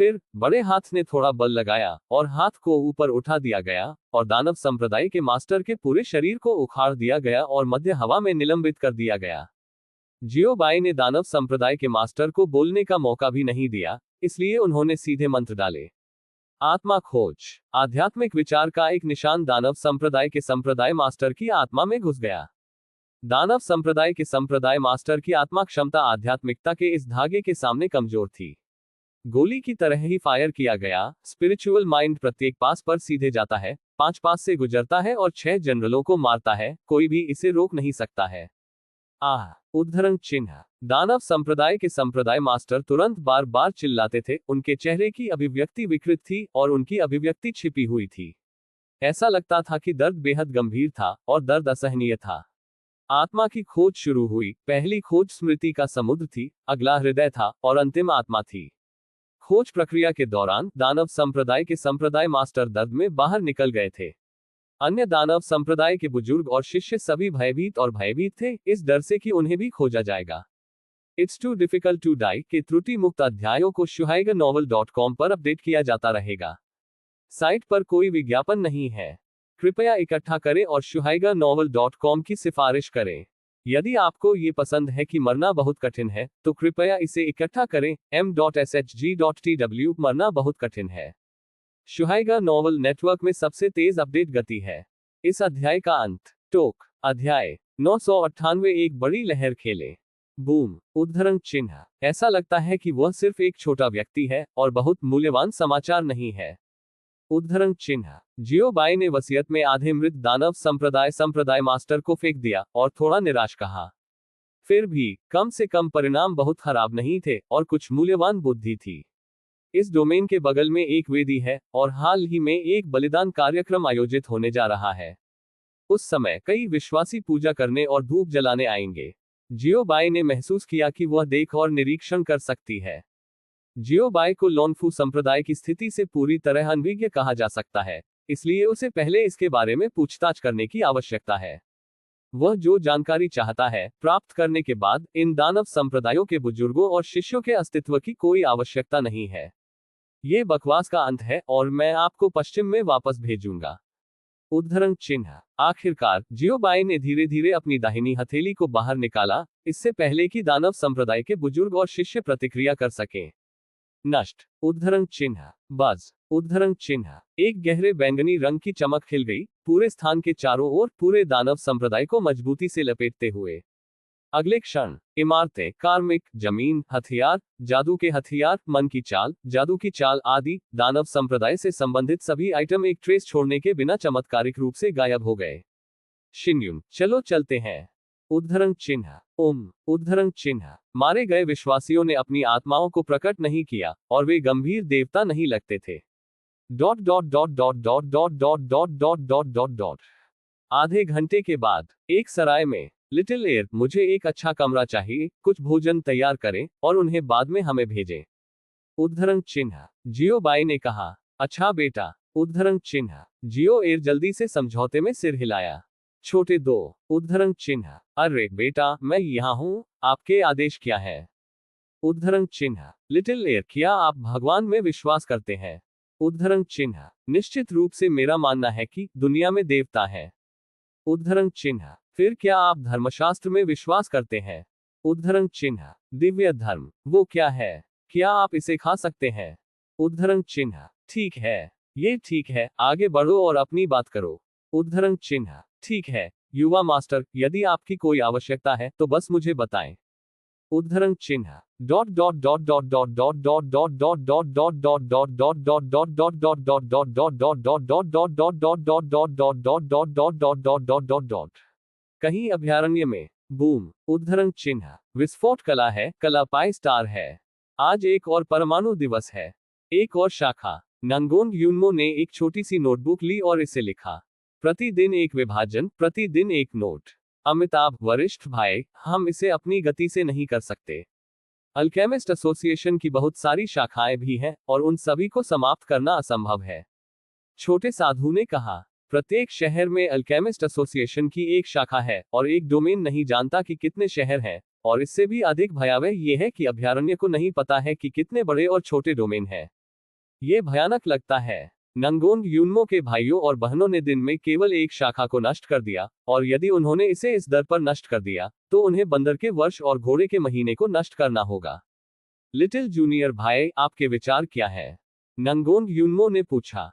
फिर बड़े हाथ ने थोड़ा बल लगाया और हाथ को ऊपर उठा दिया गया और दानव संप्रदाय के मास्टर के पूरे शरीर को उखाड़ दिया गया और मध्य हवा में निलंबित कर दिया गया। जियो बाई ने दानव संप्रदाय के मास्टर को बोलने का मौका भी नहीं दिया, इसलिए उन्होंने सीधे मंत्र डाले। आत्मा खोज। आध्यात्मिक विचार का एक निशान दानव संप्रदाय के संप्रदाय मास्टर की आत्मा में घुस गया। दानव संप्रदाय के संप्रदाय मास्टर की आत्मा क्षमता आध्यात्मिकता के इस धागे के सामने कमजोर थी। गोली की तरह ही फायर किया गया। स्पिरिचुअल माइंड प्रत्येक पास पर सीधे जाता है, 5 पास से गुजरता है और 6 जनरलों को मारता है, कोई भी इसे रोक नहीं सकता है। उद्धरण चिन्ह। दानव संप्रदाय के संप्रदाय मास्टर तुरंत बार बार चिल्लाते थे, उनके चेहरे की अभिव्यक्ति विकृत थी और उनकी अभिव्यक्ति छिपी हुई थी। ऐसा लगता था कि दर्द बेहद गंभीर था और दर्द असहनीय था। आत्मा की खोज शुरू हुई। पहली खोज स्मृति का समुद्र थी, अगला हृदय था और अंतिम आत्मा थी। खोज प्रक्रिया के दौरान दानव संप्रदाय के संप्रदाय मास्टर दर्द में बाहर निकल गए थे। अन्य दानव संप्रदाय के बुजुर्ग और शिष्य सभी भयभीत थे, इस डर से कि उन्हें भी खोजा जाएगा। It's too difficult to die के त्रुटि मुक्त अध्यायों को shuhaigernovel.com पर अपडेट किया जाता रहेगा। साइट पर कोई विज्ञापन नहीं है। कृपया इकट्ठा करें और shuhaigernovel.com की सिफारिश करें। यदि आपको ये पसंद है कि मरना बहुत कठिन है, तो कृपया इसे इकट्ठा करें। m.shg.tw मरना बहुत कठिन है। शुहाइगर नॉवल नेटवर्क में सबसे तेज अपडेट गति है। इस अध्याय का अंत। टोक। अध्याय 998 एक बड़ी लहर खेले। बूम। उद्धरण चिन्ह। ऐसा लगता है कि वह सिर्फ एक छोटा व्यक्ति है और बहुत मूल्यवान समाचार नहीं है। उद्धरण चिन्ह। जियो बाई ने वसीयत में आधे मृत दानव संप्रदाय मास्टर को फेंक दिया और थोड़ा निराश कहा। फिर भी कम से कम परिणाम बहुत खराब नहीं थे और कुछ मूल्यवान बुद्धि थी। इस डोमेन के बगल में एक वेदी है और हाल ही में एक बलिदान कार्यक्रम आयोजित होने जा रहा है। उस समय कई विश्वासी पूजा करने और धूप जलाने आएंगे। जियो बाई ने महसूस किया कि वह देख और निरीक्षण कर सकती है। जियो बाई को लोनफू संप्रदाय की स्थिति से पूरी तरह अनभिज्ञ कहा जा सकता है, इसलिए उसे पहले इसके बारे में पूछताछ करने की आवश्यकता है। वह जो जानकारी चाहता है प्राप्त करने के बाद इन दानव संप्रदायों के बुजुर्गों और शिष्यों के अस्तित्व की कोई आवश्यकता नहीं है। ये बकवास का अंत है और मैं आपको पश्चिम में वापस भेजूंगा। उद्धरण चिन्ह। आखिरकार जियो बाई ने धीरे धीरे अपनी दाहिनी हथेली को बाहर निकाला, इससे पहले कि दानव संप्रदाय के बुजुर्ग और शिष्य प्रतिक्रिया कर सकें। नष्ट। उद्धरण चिन्ह। बज। उद्धरण चिन्ह। एक गहरे बैंगनी रंग की चमक खिल गई, पूरे स्थान के चारों ओर पूरे दानव संप्रदाय को मजबूती से लपेटते हुए। अगले क्षण इमारतें, कार्मिक, जमीन, हथियार, जादू के हथियार, मन की चाल, जादू की चाल आदि दानव संप्रदाय से संबंधित सभी आइटम एक ट्रेस छोड़ने के बिना चमत्कारिक रूप से गायब हो गए। शिन्युन। चलो चलते हैं। उद्धरण चिन्ह। उद्धरण चिन्ह। मारे गए विश्वासियों ने अपनी आत्माओं को प्रकट नहीं किया और वे गंभीर देवता नहीं लगते थे। आधे घंटे के बाद एक सराय में लिटिल एयर, मुझे एक अच्छा कमरा चाहिए, कुछ भोजन तैयार करें और उन्हें बाद में हमें भेजें। उद्धरण चिन्ह। जियो बाई ने कहा, अच्छा बेटा। उद्धरण चिन्ह। जियो एयर जल्दी से समझौते में सिर हिलाया। छोटे 2। उद्धरण चिन्ह। अरे बेटा, मैं यहाँ हूँ, आपके आदेश क्या है? उद्धरण चिन्ह। लिटिल एयर, क्या आप भगवान में विश्वास करते हैं? उद्धरण चिन्ह। निश्चित रूप से मेरा मानना है कि दुनिया में देवता है। उद्धरण चिन्ह। फिर क्या आप धर्मशास्त्र में विश्वास करते हैं? उद्धरण चिन्ह। दिव्य धर्म, वो क्या है? क्या आप इसे खा सकते हैं? उद्धरण चिन्ह। ठीक है, ये ठीक है, आगे बढ़ो और अपनी बात करो। उद्धरण चिन्ह। ठीक है युवा मास्टर, यदि आपकी कोई आवश्यकता है तो बस मुझे बताएं। उद्धरण चिन्ह। कहीं अभयारण्य में। बूम। उद्धरण चिन्ह। विस्फोट कला है, कला पाई स्टार है। आज एक और परमाणु दिवस है। एक और शाखा। नंगोंग यूनमो ने एक छोटी सी नोटबुक ली और इसे लिखा, प्रतिदिन एक विभाजन, प्रतिदिन एक नोट। अमिताभ, वरिष्ठ भाई, हम इसे अपनी गति से नहीं कर सकते। अल्केमिस्ट एसोसिएशन की बहुत सारी शाखाएं भी हैं और उन सभी को समाप्त करना असंभव है। छोटे साधु ने कहा, प्रत्येक शहर में अल्केमिस्ट एसोसिएशन की एक शाखा है और एक डोमेन नहीं जानता कि कितने शहर हैं, और इससे भी अधिक भयावह यह है कि अभयारण्य को नहीं पता है कि कितने बड़े और छोटे डोमेन हैं। ये भयानक लगता है। नंगोंग यून्मो के भाइयों और बहनों ने दिन में केवल एक शाखा को नष्ट कर दिया, और यदि उन्होंने इसे इस दर पर नष्ट कर दिया, तो उन्हें बंदर के वर्ष और घोड़े के महीने को नष्ट करना होगा। लिटिल जूनियर भाई, आपके विचार क्या है? नंगोंग यून्मो ने पूछा।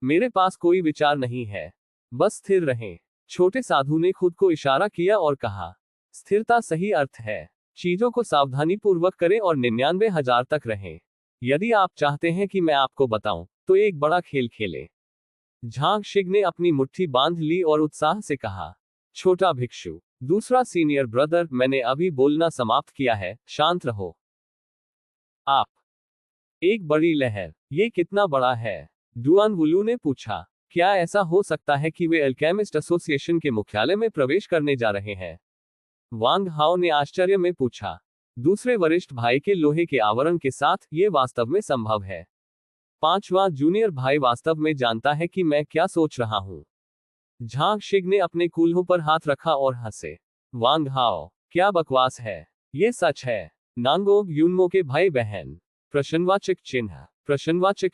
मेरे पास कोई विचार नहीं है। बस स्थिर रहें। छोटे साधु ने खुद को इशारा किया और कहा। स्थिरता सही अर्थ है। चीजों को सावधानी पूर्वक करें और 99,000 तक रहें। यदि आप चाहते हैं कि मैं आपको बताऊं, तो एक बड़ा खेल खेलें। झांग शिग ने अपनी मुट्ठी बांध ली और उत्साह से कहा। छोटा भिक्षु, दूसरा सीनियर ब्रदर, मैंने अभी बोलना समाप्त किया है, शांत रहो। आप। एक बड़ी लहर। ये कितना बड़ा है? डुआन वुलू ने पूछा। क्या ऐसा हो सकता है कि वे अल्केमिस्ट एसोसिएशन के मुख्यालय में प्रवेश करने जा रहे हैं? वांग हाओ ने आश्चर्य में पूछा। दूसरे वरिष्ठ भाई के लोहे के आवरण के साथ ये वास्तव में संभव है। पांचवा जूनियर भाई वास्तव में जानता है कि मैं क्या सोच रहा हूं। झांग शिग ने अपने कूल्हों पर हाथ रखा और हंसे। वांग हाओ, क्या बकवास है? ये सच है। नांगोंग यून्मो के भाई बहन। प्रश्नवाचक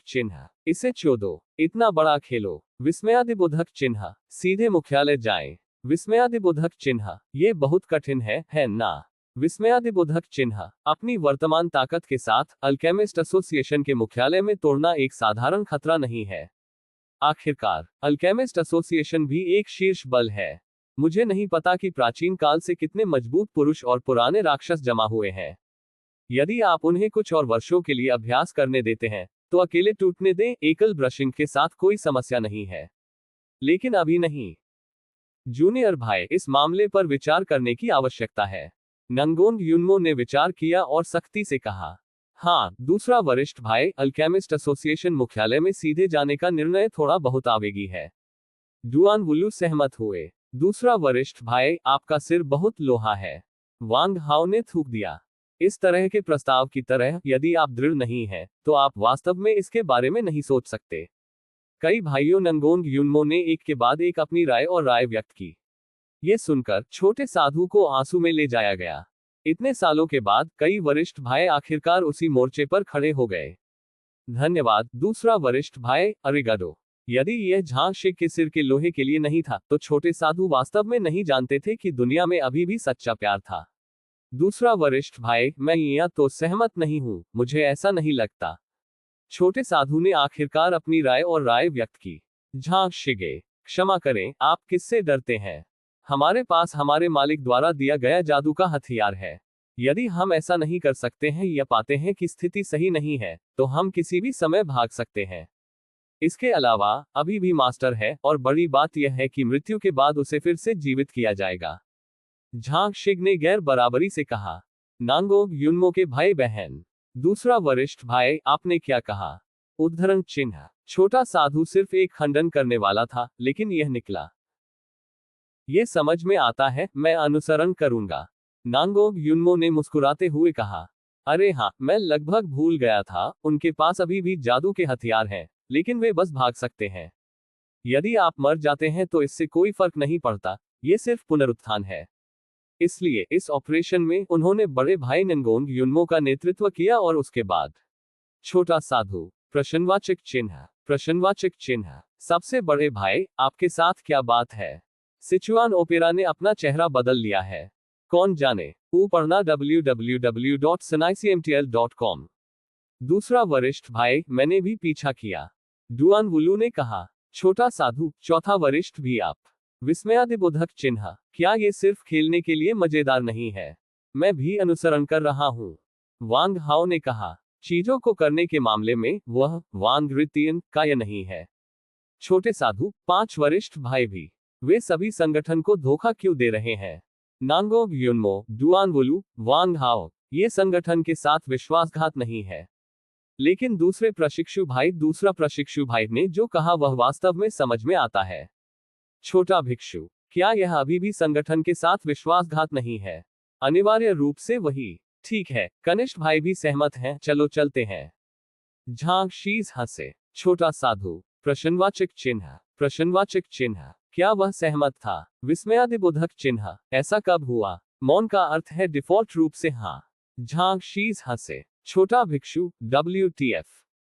चिन्ह। इसे चोदो। इतना बड़ा खेलो। विस्मयादिबोधक चिन्ह। सीधे मुख्यालय जाएं। विस्मयादिबोधक चिन्ह। ये बहुत कठिन है ना? विस्मयादिबोधक चिन्ह अपनी वर्तमान ताकत के साथ अल्केमिस्ट एसोसिएशन के मुख्यालय में तोड़ना एक साधारण खतरा नहीं है। आखिरकार अल्केमिस्ट एसोसिएशन भी एक शीर्ष बल है। मुझे नहीं पता कि प्राचीन काल से कितने मजबूत पुरुष और पुराने राक्षस जमा हुए हैं। यदि आप उन्हें कुछ और वर्षों के लिए अभ्यास करने देते हैं, तो अकेले टूटने दें। एकल ब्रशिंग के साथ कोई समस्या नहीं है, लेकिन अभी नहीं। जूनियर भाई, इस मामले पर विचार करने की आवश्यकता है। नंगोंग यून्मो ने विचार किया और सख्ती से कहा। हाँ, दूसरा वरिष्ठ भाई, अल्केमिस्ट एसोसिएशन मुख्यालय में सीधे जाने का निर्णय थोड़ा बहुत आवेगी है। डुआन वुलू सहमत हुए। दूसरा वरिष्ठ भाई, आपका सिर बहुत लोहा है। वांग हाओ ने थूक दिया। इस तरह के प्रस्ताव की तरह, यदि आप दृढ़ नहीं हैं, तो आप वास्तव में इसके बारे में नहीं सोच सकते। कई भाइयों नंगोंग यून्मो ने एक के बाद एक अपनी राय व्यक्त की। ये सुनकर छोटे साधु को आंसू में ले जाया गया। इतने सालों के बाद कई वरिष्ठ भाई आखिरकार उसी मोर्चे पर खड़े हो गए। धन्यवाद दूसरा वरिष्ठ भाई, अरिगाडो। यदि यह झांग शिग के सिर के लोहे के लिए नहीं था, तो छोटे साधु वास्तव में नहीं जानते थे कि दुनिया में अभी भी सच्चा प्यार था। दूसरा वरिष्ठ भाई, मैं यहाँ तो सहमत नहीं हूँ, मुझे ऐसा नहीं लगता। छोटे साधु ने आखिरकार अपनी राय व्यक्त की। झांग शिगे, क्षमा करें, आप किससे डरते हैं? हमारे पास हमारे मालिक द्वारा दिया गया जादू का हथियार है। यदि हम ऐसा नहीं कर सकते हैं या पाते हैं कि स्थिति सही नहीं है, तो हम किसी भी समय भाग सकते हैं। इसके अलावा अभी भी मास्टर है, और बड़ी बात यह है कि मृत्यु के बाद उसे फिर से जीवित किया जाएगा। झांग शिग ने गैर बराबरी से कहा। नांगोंग यून्मो के भाई बहन। दूसरा वरिष्ठ भाई, आपने क्या कहा? उद्धरण चिन्ह। छोटा साधु सिर्फ एक खंडन करने वाला था, लेकिन यह निकला। ये समझ में आता है, मैं अनुसरण करूंगा। नांगोंग यून्मो ने मुस्कुराते हुए कहा। अरे हाँ, मैं लगभग भूल गया था, उनके पास अभी भी जादू के हथियार हैं, लेकिन वे बस भाग सकते हैं। यदि आप मर जाते हैं तो इससे कोई फर्क नहीं पड़ता, ये सिर्फ पुनरुत्थान है। इसलिए इस ऑपरेशन में उन्होंने बड़े भाई नंगोंग यून्मो का नेतृत्व किया और उसके बाद छोटा साधु। प्रश्नवाचक चिन्ह। सबसे बड़े भाई, आपके साथ क्या बात है? सिचुआन ओपेरा ने अपना चेहरा बदल लिया है। कौन जाने। पढ़ना www.sinaicmtl.com। दूसरा वरिष्ठ भाई, मैंने भी पीछा किया। डुआन वुलू ने कहा। छोटा साधु, चौथा वरिष्ठ भी आप। विस्मयादिबोधक चिन्ह। क्या ये सिर्फ खेलने के लिए मजेदार नहीं है? मैं भी अनुसरण कर रहा हूँ। वांग हाओ ने कहा। चीजों को करने के मामले में वह वांग रितियन का यह नहीं है। छोटे साधु, 5 वरिष्ठ भाई भी। वे सभी संगठन को धोखा क्यों दे रहे हैं? नांगोंग यून्मो, डुआन वुलू, वांग हाओ, ये संगठन के साथ विश्वासघात नहीं है। लेकिन दूसरा प्रशिक्षु भाई ने जो कहा वह वास्तव में समझ में आता है। छोटा भिक्षु, क्या यह अभी भी संगठन के साथ विश्वासघात नहीं है? अनिवार्य रूप से वही। ठीक है, कनिष्ठ भाई भी सहमत हैं, चलो चलते हैं। झांग शीज हंसे। छोटा साधु। प्रश्नवाचक चिन्ह। क्या वह सहमत था? विस्मयादिबोधक चिन्ह। ऐसा कब हुआ? मौन का अर्थ है डिफॉल्ट रूप से हाँ। झांग शीज हंसे। छोटा भिक्षु, WTF।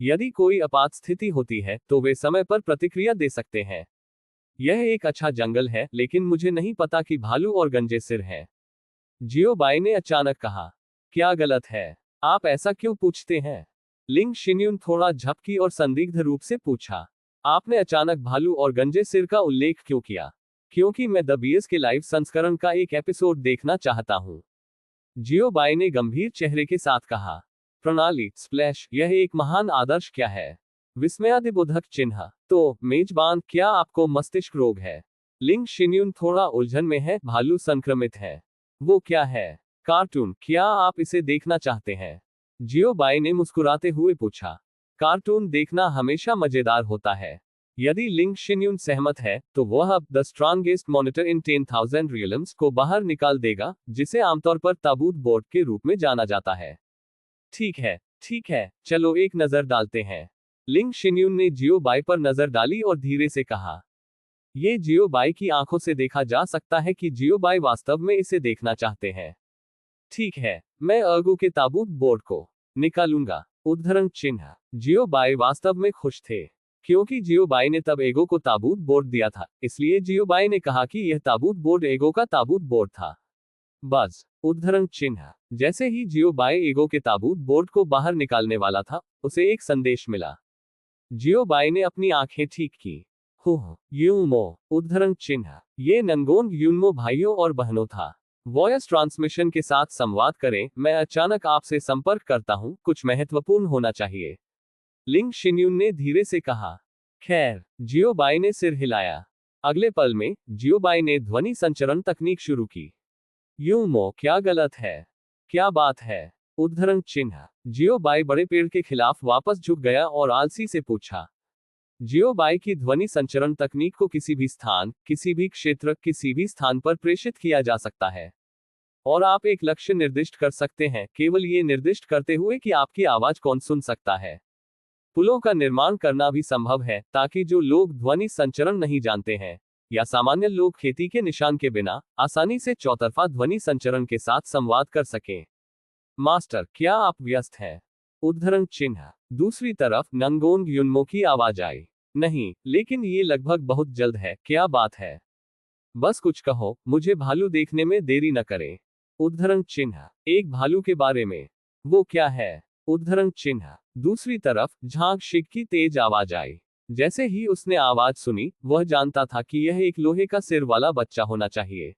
यदि कोई आपात स्थिति होती है तो वे समय पर प्रतिक्रिया दे सकते हैं। यह एक अच्छा जंगल है, लेकिन मुझे नहीं पता कि भालू और गंजे सिर हैं। जियोबाई ने अचानक कहा। क्या गलत है? आप ऐसा क्यों पूछते हैं? लिंग शिन्यून थोड़ा झपकी और संदिग्ध रूप से पूछा। आपने अचानक भालू और गंजे सिर का उल्लेख क्यों किया? क्योंकि मैं द बीएस के लाइव संस्करण का एक एपिसोड देखना चाहता हूं। जियोबाई ने गंभीर चेहरे के साथ कहा। प्रणाली स्प्लैश, यह एक महान आदर्श क्या है? विस्मयादिबोधक चिन्ह। तो मेजबान, क्या आपको मस्तिष्क रोग है? लिंग शिन्यून थोड़ा उलझन में है। भालू संक्रमित है। वो क्या है? कार्टून, क्या आप इसे देखना चाहते हैं? जियोबाई ने मुस्कुराते हुए पूछा। कार्टून देखना हमेशा मजेदार होता है। यदि लिंग शिन्यून सहमत है, तो वह अब द स्ट्रांगेस्ट मॉनिटर इन 10,000 रियल्म्स को बाहर निकाल देगा, जिसे आमतौर पर ताबूत बोर्ड के रूप में जाना जाता है। ठीक है, चलो एक नजर डालते हैं। लिंग शिन्यून ने जियोबाई पर नजर डाली और धीरे से कहा। ये जियोबाई की आंखों से देखा जा सकता है कि जियोबाई वास्तव में इसे देखना चाहते हैं। ठीक है, मैं अर्गू के ताबूत बोर्ड को निकालूंगा। उद्धरण चिन्ह। जियोबाई वास्तव में खुश थे, क्योंकि जियोबाई ने तब एगो को ताबूत बोर्ड दिया था, इसलिए जियोबाई ने कहा कि यह ताबूत बोर्ड एगो का ताबूत बोर्ड था। बस। उद्धरण चिन्ह। जैसे ही जियोबाई एगो के ताबूत बोर्ड को बाहर निकालने वाला था, उसे एक संदेश मिला। जियोबाई ने अपनी आंखें ठीक की। हुह, यूमो। उद्धरण चिन्ह। ये नंगोंग यूनमो भाइयों और बहनों था। वॉयस ट्रांसमिशन के साथ संवाद करें, मैं अचानक आपसे संपर्क करता हूं, कुछ महत्वपूर्ण होना चाहिए। लिंग शिन्यून ने धीरे से कहा। खैर। जियोबाई ने सिर हिलाया। अगले पल में जियोबाई ने ध्वनि संचरण तकनीक शुरू की। यूमो, क्या गलत है? क्या बात है? उद्धरण चिन्ह। जियोबाई बड़े पेड़ के खिलाफ वापस झुक गया और आलसी से पूछा। जियोबाई की ध्वनि संचरण तकनीक को किसी भी स्थान, किसी भी क्षेत्र, किसी भी स्थान पर प्रेषित किया जा सकता है। और आप एक लक्ष्य निर्दिष्ट कर सकते हैं, केवल ये निर्दिष्ट करते हुए कि आपकी आवाज कौन सुन सकता है। पुलों का निर्माण करना भी संभव है, ताकि जो लोग ध्वनि संचरण नहीं जानते हैं, या सामान्य लोग खेती के निशान के बिना, आसानी से चौतरफा ध्वनि संचरण के साथ संवाद कर सकें। मास्टर, क्या आप व्यस्त हैं? उद्धरण चिन्ह। दूसरी तरफ नंगोंग युनमो की आवाज आई। नहीं, लेकिन ये लगभग बहुत जल्द है, क्या बात है? बस कुछ कहो, मुझे भालू देखने में देरी न करें। उद्धरण चिन्ह। एक भालू के बारे में। वो क्या है? उद्धरण चिन्ह। दूसरी तरफ झांक शिक की तेज आवाज आई। जैसे ही उसने आवाज सुनी, वह जानता था कि यह एक लोहे का सिर वाला बच्चा होना चाहिए।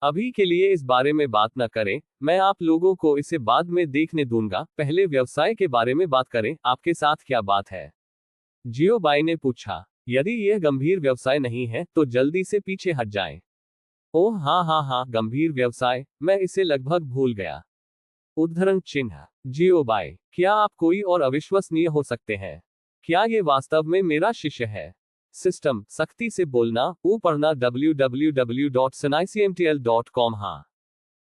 अभी के लिए इस बारे में बात न करें, मैं आप लोगों को इसे बाद में देखने दूंगा, पहले व्यवसाय के बारे में बात करें, आपके साथ क्या बात है? जियोबाई ने पूछा। यदि यह गंभीर व्यवसाय नहीं है, तो जल्दी से पीछे हट जाएं। ओह हाँ, गंभीर व्यवसाय, मैं इसे लगभग भूल गया। उद्धरण चिन्ह। जियोबाई, क्या आप कोई और अविश्वसनीय हो सकते हैं? क्या ये वास्तव में मेरा शिष्य है? सिस्टम, सख्ती से बोलना, पढ़ना www.sinaicmtl.com। हाँ।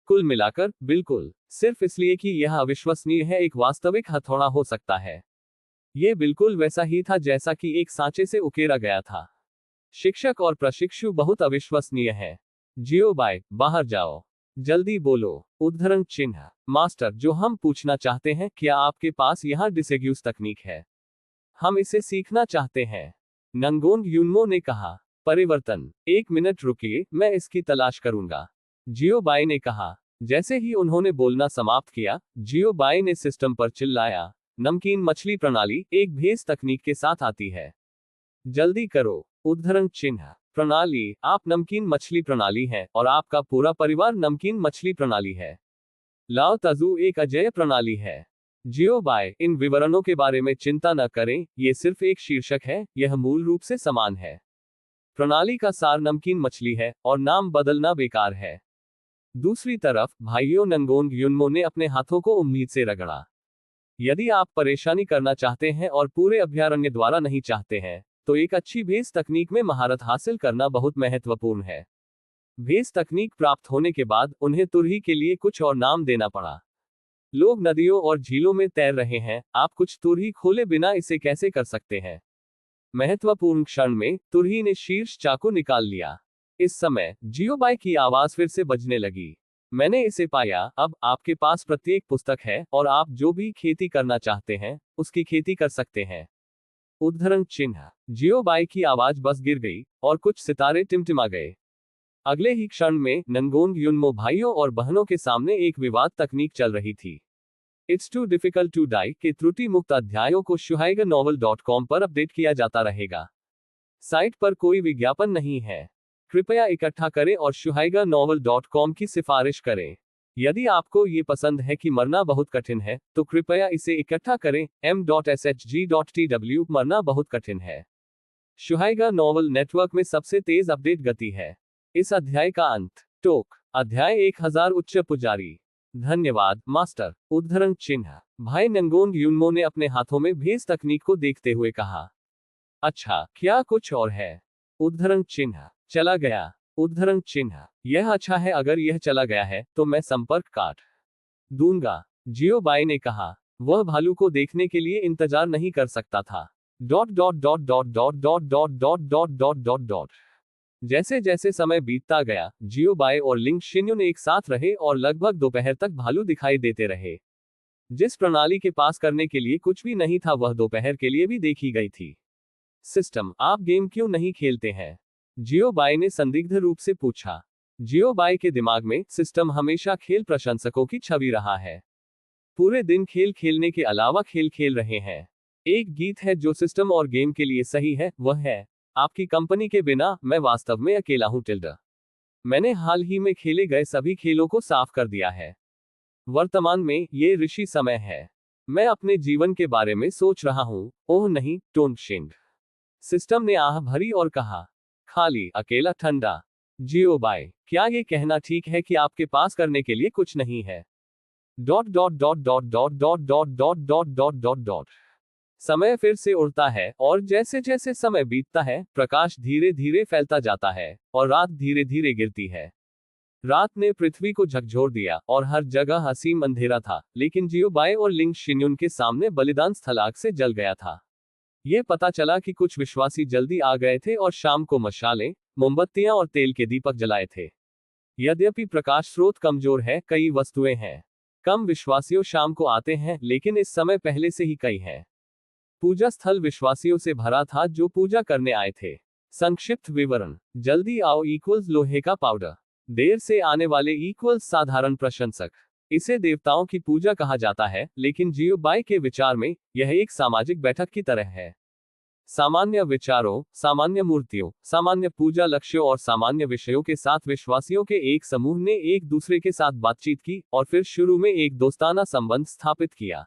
कुल मिलाकर, बिल्कुल, सिर्फ इसलिए कि यह अविश्वसनीय है, एक वास्तविक हथौड़ा हो सकता है। ये बिल्कुल वैसा ही था जैसा कि एक सांचे से उकेरा गया था। शिक्षक और प्रशिक्षु बहुत अविश्वसनीय है। जियोबाई, बाहर जाओ। जल्दी बोलो। उद्धरण चिन्ह। मास्टर, जो हम पूछना चाहते हैं, क्या आपके पास यहाँ डिसेग्यूस तकनीक है? हम इसे सीखना चाहते हैं। नंगोंग युनमो ने कहा। परिवर्तन। 1 मिनट रुकिए, मैं इसकी तलाश करूंगा। जियोबाई ने कहा। जैसे ही उन्होंने बोलना समाप्त किया, जियोबाई ने सिस्टम पर चिल्लाया। नमकीन मछली प्रणाली एक भेज तकनीक के साथ आती है। जल्दी करो। उद्धरण चिन्ह। प्रणाली, आप नमकीन मछली प्रणाली हैं, और आपका पूरा परिवार नमकीन मछली प्रणाली है। लाओ तजू एक अजेय प्रणाली है। जियोबाई, इन विवरणों के बारे में चिंता न करें, ये सिर्फ एक शीर्षक है, यह मूल रूप से समान है। प्रणाली का सार नमकीन मछली है, और नाम बदलना बेकार है। दूसरी तरफ भाइयों नंगोंग युनमो ने अपने हाथों को उम्मीद से रगड़ा। यदि आप परेशानी करना चाहते हैं और पूरे अभयारण्य द्वारा नहीं चाहते हैं, तो एक अच्छी भेज तकनीक में महारत हासिल करना बहुत महत्वपूर्ण है। भेज तकनीक प्राप्त होने के बाद उन्हें तुरही के लिए कुछ और नाम देना पड़ा। लोग नदियों और झीलों में तैर रहे हैं, आप कुछ तुरही खोले बिना इसे कैसे कर सकते हैं? महत्वपूर्ण क्षण में तुरही ने शीर्ष चाकू निकाल लिया। इस समय जियोबाई की आवाज फिर से बजने लगी। मैंने इसे पाया, अब आपके पास प्रत्येक पुस्तक है और आप जो भी खेती करना चाहते हैं उसकी खेती कर सकते हैं। उद्धरण चिन्ह। जियो बाई की आवाज बस गिर गई और कुछ सितारे टिमटिमा गए। अगले ही क्षण में नंगोंग युनमो भाइयों और बहनों के सामने एक विवाद तकनीक चल रही थी। It's too difficult to die के त्रुटि मुक्त अध्यायों को shuhaigaNovel.com पर अपडेट किया जाता रहेगा। साइट पर कोई विज्ञापन नहीं है। कृपया इकट्ठा करें और shuhaigaNovel.com की सिफारिश करें। यदि आपको ये पसंद है कि मरना बहुत कठिन है, तो कृपया इसे इकट्ठा करें। m.shg.tw मरना बहुत कठिन है। शुहाइगा नॉवल नेटवर्क में सबसे तेज अपडेट गति है। इस अध्याय का अंत। टोक। अध्याय 1000 उच्च पुजारी। धन्यवाद मास्टर। उद्धरण चिन्ह। भाई नंगोंग युनमो ने अपने हाथों में भेज तकनीक को देखते हुए कहा। अच्छा, क्या कुछ और है? उद्धरण चिन्ह। चला गया। उद्धरण चिन्ह। यह अच्छा है, अगर यह चला गया है तो मैं संपर्क काट दूंगा। जियो बाई ने कहा। वह भालू को देखने के लिए इंतजार नहीं कर सकता था। Dot dot dot dot dot dot dot dot dot dot dot dot. जैसे जैसे समय बीतता गया, जियो बाई और लिंग शिन्युन एक साथ रहे और लगभग दोपहर तक भालू दिखाई देते रहे। जिस प्रणाली के पास करने के लिए कुछ भी नहीं था, वह दोपहर के लिए भी देखी गई थी। सिस्टम, आप गेम क्यों नहीं खेलते हैं? जियो बाई ने संदिग्ध रूप से पूछा। जियो बाई के दिमाग में सिस्टम हमेशा खेल प्रशंसकों की छवि रहा है। पूरे दिन खेल खेलने के अलावा खेल खेल रहे हैं। एक गीत है जो सिस्टम और गेम के लिए सही है, वह है आपकी कंपनी के बिना मैं वास्तव में अकेला हूं टिल्डा। मैंने हाल ही में खेले गए सभी खेलों को साफ कर दिया है। वर्तमान में ये ऋषि समय है। मैं अपने जीवन के बारे में सोच रहा हूं। ओह नहीं, टोनशिंग। सिस्टम ने आह भरी और कहा। खाली, अकेला, ठंडा। जियो बाय, क्या ये कहना ठीक है कि आपके पास करने के लिए कुछ नहीं है? Dot dot dot dot dot dot dot dot dot dot dot dot. समय फिर से उड़ता है और जैसे जैसे समय बीतता है, प्रकाश धीरे धीरे फैलता जाता है और रात धीरे धीरे गिरती है। रात ने पृथ्वी को झकझोर दिया और हर जगह असीम अंधेरा था, लेकिन जियो बाय और लिंग शिन्युन के सामने बलिदान स्थल आग से जल गया था। यह पता चला कि कुछ विश्वासी जल्दी आ गए थे और शाम को मशालें, मोमबत्तियां और तेल के दीपक जलाए थे। यद्यपि प्रकाश स्रोत कमजोर है, कई वस्तुएं हैं। कम विश्वासियों शाम को आते हैं, लेकिन इस समय पहले से ही कई हैं। पूजा स्थल विश्वासियों से भरा था जो पूजा करने आए थे। संक्षिप्त विवरण। जल्दी आओ इक्वल्स लोहे का पाउडर। देर से आने वाले इक्वल्स साधारण प्रशंसक। इसे देवताओं की पूजा कहा जाता है, लेकिन जियो बाई के विचार में यह एक सामाजिक बैठक की तरह है। सामान्य विचारों, सामान्य मूर्तियों, सामान्य पूजा लक्ष्यों और सामान्य विषयों के साथ विश्वासियों के एक समूह ने एक दूसरे के साथ बातचीत की और फिर शुरू में एक दोस्ताना संबंध स्थापित किया।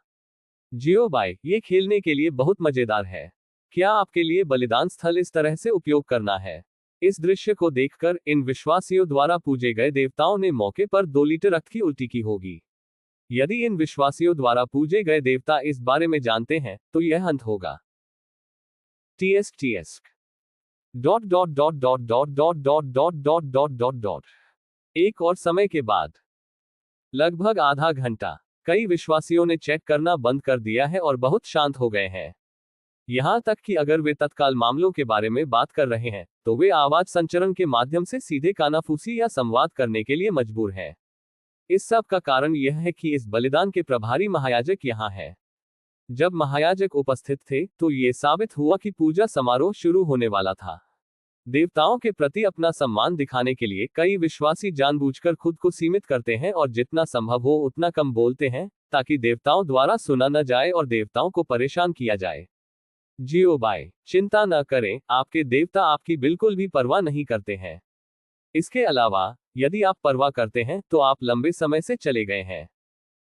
जियो बाय, ये खेलने के लिए बहुत मजेदार है। क्या आपके लिए बलिदान स्थल इस तरह से उपयोग करना है? इस दृश्य को देखकर इन विश्वासियों द्वारा पूजे गए देवताओं ने मौके पर 2 लीटर रक्त की उल्टी की होगी। यदि इन विश्वासियों द्वारा पूजे गए देवता इस बारे में जानते हैं, तो यह अंत होगा। TS dot dot dot dot dot dot dot dot dot dot dot dot. एक और समय के बाद लगभग आधा घंटा, कई विश्वासियों ने चेक करना बंद कर दिया है और बहुत शांत हो गए हैं। यहां तक कि अगर वे तत्काल मामलों के बारे में बात कर रहे हैं, तो वे आवाज संचरण के माध्यम से सीधे कानाफूसी या संवाद करने के लिए मजबूर हैं। इस सब का कारण यह है कि इस बलिदान के प्रभारी महायाजक यहां है। जब महायाजक उपस्थित थे, तो ये साबित हुआ कि पूजा समारोह शुरू होने वाला था। देवताओं के प्रति अपना सम्मान दिखाने के लिए कई विश्वासी जानबूझकर खुद को सीमित करते हैं और जितना संभव हो उतना कम बोलते हैं, ताकि देवताओं द्वारा सुना न जाए और देवताओं को परेशान किया जाए। जियो बाय, चिंता न करें, आपके देवता आपकी बिल्कुल भी परवाह नहीं करते हैं। इसके अलावा, यदि आप परवाह करते हैं, तो आप लंबे समय से चले गए हैं।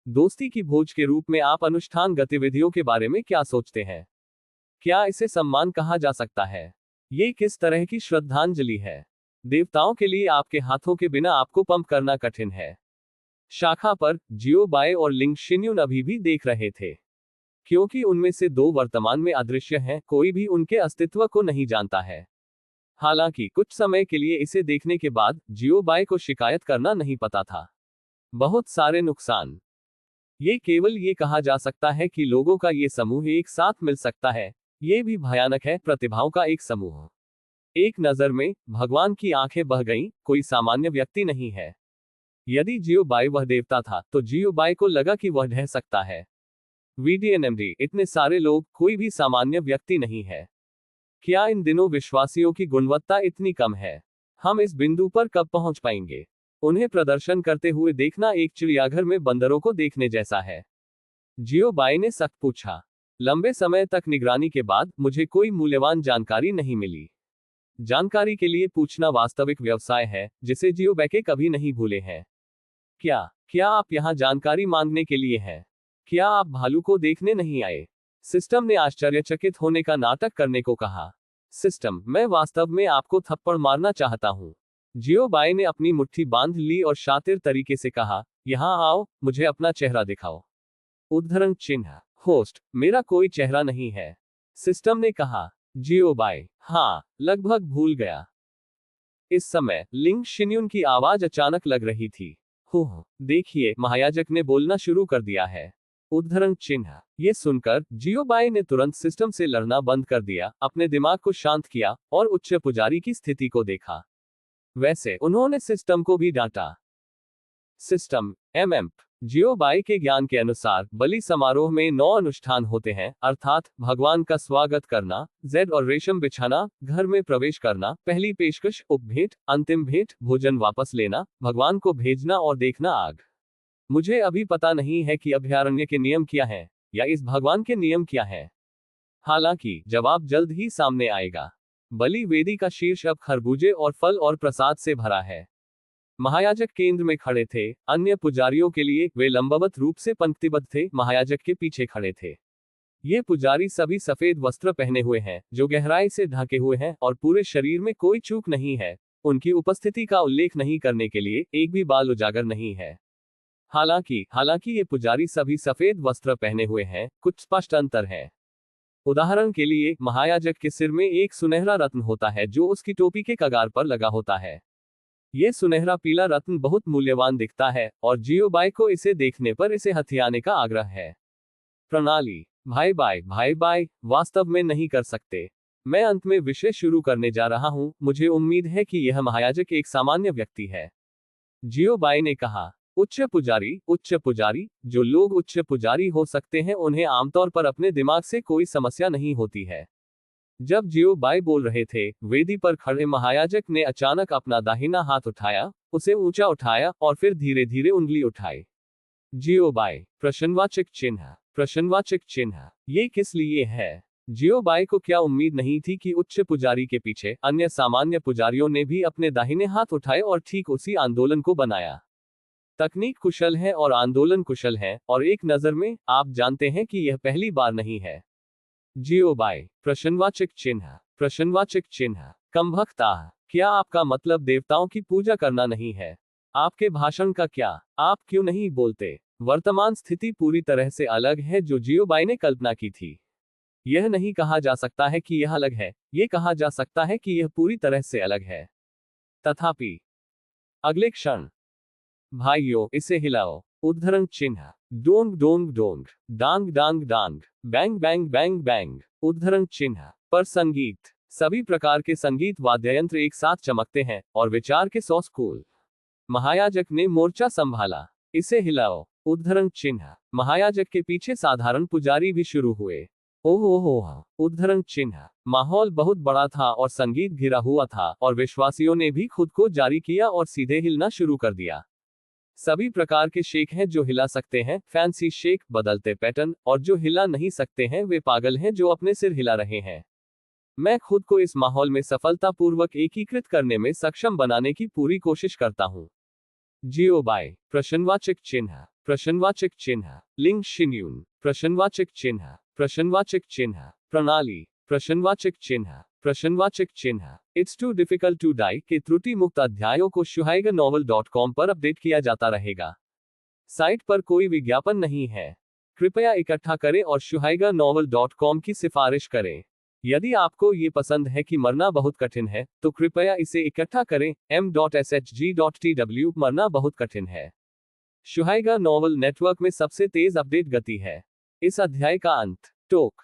दोस्ती की भोज के रूप में आप अनुष्ठान गतिविधियों के बारे में क्या सोचते हैं? क्या इसे सम्मान कहा जा सकता है? ये किस तरह की श्रद्धांजलि है? देवताओं के लिए आपके हाथों के बिना आपको पंप करना कठिन है। शाखा पर, जियो बाय और लिंग शिन्युन अभी भी देख रहे थे। क्योंकि उनमें से 2 वर्तमान में अदृश्य हैं, कोई भी उनके अस्तित्व को नहीं जानता है। हालांकि कुछ समय के लिए इसे देखने के बाद, जियो बाय को शिकायत करना नहीं पता था। बहुत सारे नुकसान। ये केवल ये कहा जा सकता है कि लोगों का ये समूह एक साथ मिल सकता है। ये भी भयानक है, प्रतिभाओं का एक समूह। एक नजर में, भगवान की आंखें बह गईं, कोई सामान्य व्यक्ति नहीं है। यदि जियोबाई वह देवता था तो जियोबाई को लगा कि वह ढह सकता है। वीडीएनएमडी, इतने सारे लोग, कोई भी सामान्य व्यक्ति नहीं है। क्या इन दिनों विश्वासियों की गुणवत्ता इतनी कम है? हम इस बिंदु पर कब पहुंच पाएंगे? उन्हें प्रदर्शन करते हुए देखना एक चिड़ियाघर में बंदरों को देखने जैसा है। जियोबाई ने सख्त पूछा। लंबे समय तक निगरानी के बाद मुझे कोई मूल्यवान जानकारी नहीं मिली। जानकारी के लिए पूछना वास्तविक व्यवसाय है जिसे जियोबाई कभी नहीं भूले हैं। क्या आप यहाँ जानकारी मांगने के लिए हैं? क्या आप भालू को देखने नहीं आए? सिस्टम ने आश्चर्यचकित होने का नाटक करने को कहा। सिस्टम, मैं वास्तव में आपको थप्पड़ मारना चाहता हूँ। जियोबाई ने अपनी मुट्ठी बांध ली और शातिर तरीके से कहा, यहाँ आओ, मुझे अपना चेहरा दिखाओ। उद्धरण चिन्ह। होस्ट, मेरा कोई चेहरा नहीं है, सिस्टम ने कहा। जियोबाई, हाँ, लगभग भूल गया। इस समय लिंग शिन्युन की आवाज अचानक लग रही थी। देखिए, महायाजक ने बोलना शुरू कर दिया है। उद्धरण चिन्ह। ये सुनकर जियोबाई ने तुरंत सिस्टम से लड़ना बंद कर दिया, अपने दिमाग को शांत किया और उच्च पुजारी की स्थिति को देखा। वैसे उन्होंने सिस्टम को भी डांटा। सिस्टम, एमएमप, जियोबाई के ज्ञान के अनुसार बलि समारोह में 9 अनुष्ठान होते हैं, अर्थात भगवान का स्वागत करना, जेड और रेशम बिछाना, घर में प्रवेश करना, पहली पेशकश, उपभेंट, अंतिम भेंट, भोजन वापस लेना, भगवान को भेजना और देखना आग। मुझे अभी पता नहीं है कि अभयारण्य के नियम क्या हैं, या इस भगवान के नियम क्या हैं। हालांकि जवाब जल्द ही सामने आएगा। बलि वेदी का शीर्ष अब खरबूजे और फल और प्रसाद से भरा है। महायाजक केंद्र में खड़े थे, अन्य पुजारियों के लिए वे लंबवत रूप से पंक्तिबद्ध थे, महायाजक के पीछे खड़े थे। ये पुजारी सभी सफेद वस्त्र पहने हुए हैं, जो गहराई से ढके हुए हैं और पूरे शरीर में कोई चूक नहीं है। उनकी उपस्थिति का उल्लेख नहीं करने के लिए एक भी बाल उजागर नहीं है। हालांकि ये पुजारी सभी सफेद वस्त्र पहने हुए हैं, कुछ स्पष्ट अंतर है। उदाहरण के लिए, महायाजक के सिर में एक सुनहरा रत्न होता है जो उसकी टोपी के कगार पर लगा होता है। यह सुनहरा पीला रत्न बहुत मूल्यवान दिखता है और जियोबाई को इसे देखने पर इसे हथियाने का आग्रह है। प्रणाली। भाई बाई, वास्तव में नहीं कर सकते। मैं अंत में विषय शुरू करने जा रहा हूं, मुझे उम्मीद है कि यह महायाजक एक सामान्य व्यक्ति है। जियोबाई ने कहा। उच्च पुजारी, जो लोग उच्च पुजारी हो सकते हैं उन्हें आमतौर पर अपने दिमाग से कोई समस्या नहीं होती है। जब जियोबाई बोल रहे थे, वेदी पर खड़े महायाजक ने अचानक अपना दाहिना हाथ उठाया, उसे ऊंचा उठाया और फिर धीरे धीरे उंगली उठाई। जियोबाई, प्रश्नवाचक चिन्ह, ये किस लिए है? जियोबाई को क्या उम्मीद नहीं थी कि उच्च पुजारी के पीछे अन्य सामान्य पुजारियों ने भी अपने दाहिने हाथ उठाए और ठीक उसी आंदोलन को बनाया। तकनीक कुशल है और आंदोलन कुशल है, और एक नजर में आप जानते हैं कि यह पहली बार नहीं है। जियोबाई, प्रश्नवाचक चिन्ह, कमबख्ताह, क्या आपका मतलब देवताओं की पूजा करना नहीं है? आपके भाषण का क्या? आप क्यों नहीं बोलते? वर्तमान स्थिति पूरी तरह से अलग है जो जियोबाई ने कल्पना की थी। यह नहीं कहा जा सकता है कि यह अलग है, यह कहा जा सकता है कि यह पूरी तरह से अलग है। तथापि अगले क्षण, भाइयों, इसे हिलाओ। उद्धरण चिन्ह। डोंग डोंग डोंग, डांग डांग डांग, बैंग बैंग बैंग बैंग। उद्धरण चिन्ह। पर संगीत। सभी प्रकार के संगीत वाद्ययंत्र एक साथ चमकते हैं और विचार के 100 स्कूल। महायाजक ने मोर्चा संभाला। इसे हिलाओ। उद्धरण चिन्ह। महायाजक के पीछे साधारण पुजारी भी शुरू हुए। ओह। उद्धरण चिन्ह। माहौल बहुत बड़ा था और संगीत घिरा हुआ था और विश्वासियों ने भी खुद को जारी किया और सीधे हिलना शुरू कर दिया। सभी प्रकार के शेक हैं जो हिला सकते हैं, फैंसी शेक, बदलते पैटर्न, और जो हिला नहीं सकते हैं वे पागल हैं जो अपने सिर हिला रहे हैं। मैं खुद को इस माहौल में सफलतापूर्वक एकीकृत करने में सक्षम बनाने की पूरी कोशिश करता हूं। जियोबाई, प्रश्नवाचक चिन्ह, लिंग शिन्युन, प्रश्नवाचक चिन्ह, प्रणाली, प्रश्नवाचक चिन्ह। It's too difficult to die के त्रुटि मुक्त अध्यायों को shuhaigaNovel.com पर अपडेट किया जाता रहेगा। साइट पर कोई विज्ञापन नहीं है। कृपया इकट्ठा करें और shuhaigaNovel.com की सिफारिश करें। यदि आपको ये पसंद है कि मरना बहुत कठिन है, तो कृपया इसे इकट्ठा करें। m.shg.tw मरना बहुत कठिन है। shuhaigaNovel नेटवर्क में सबसे तेज अपडेट गति है। इस अध्याय का अंत। टोक।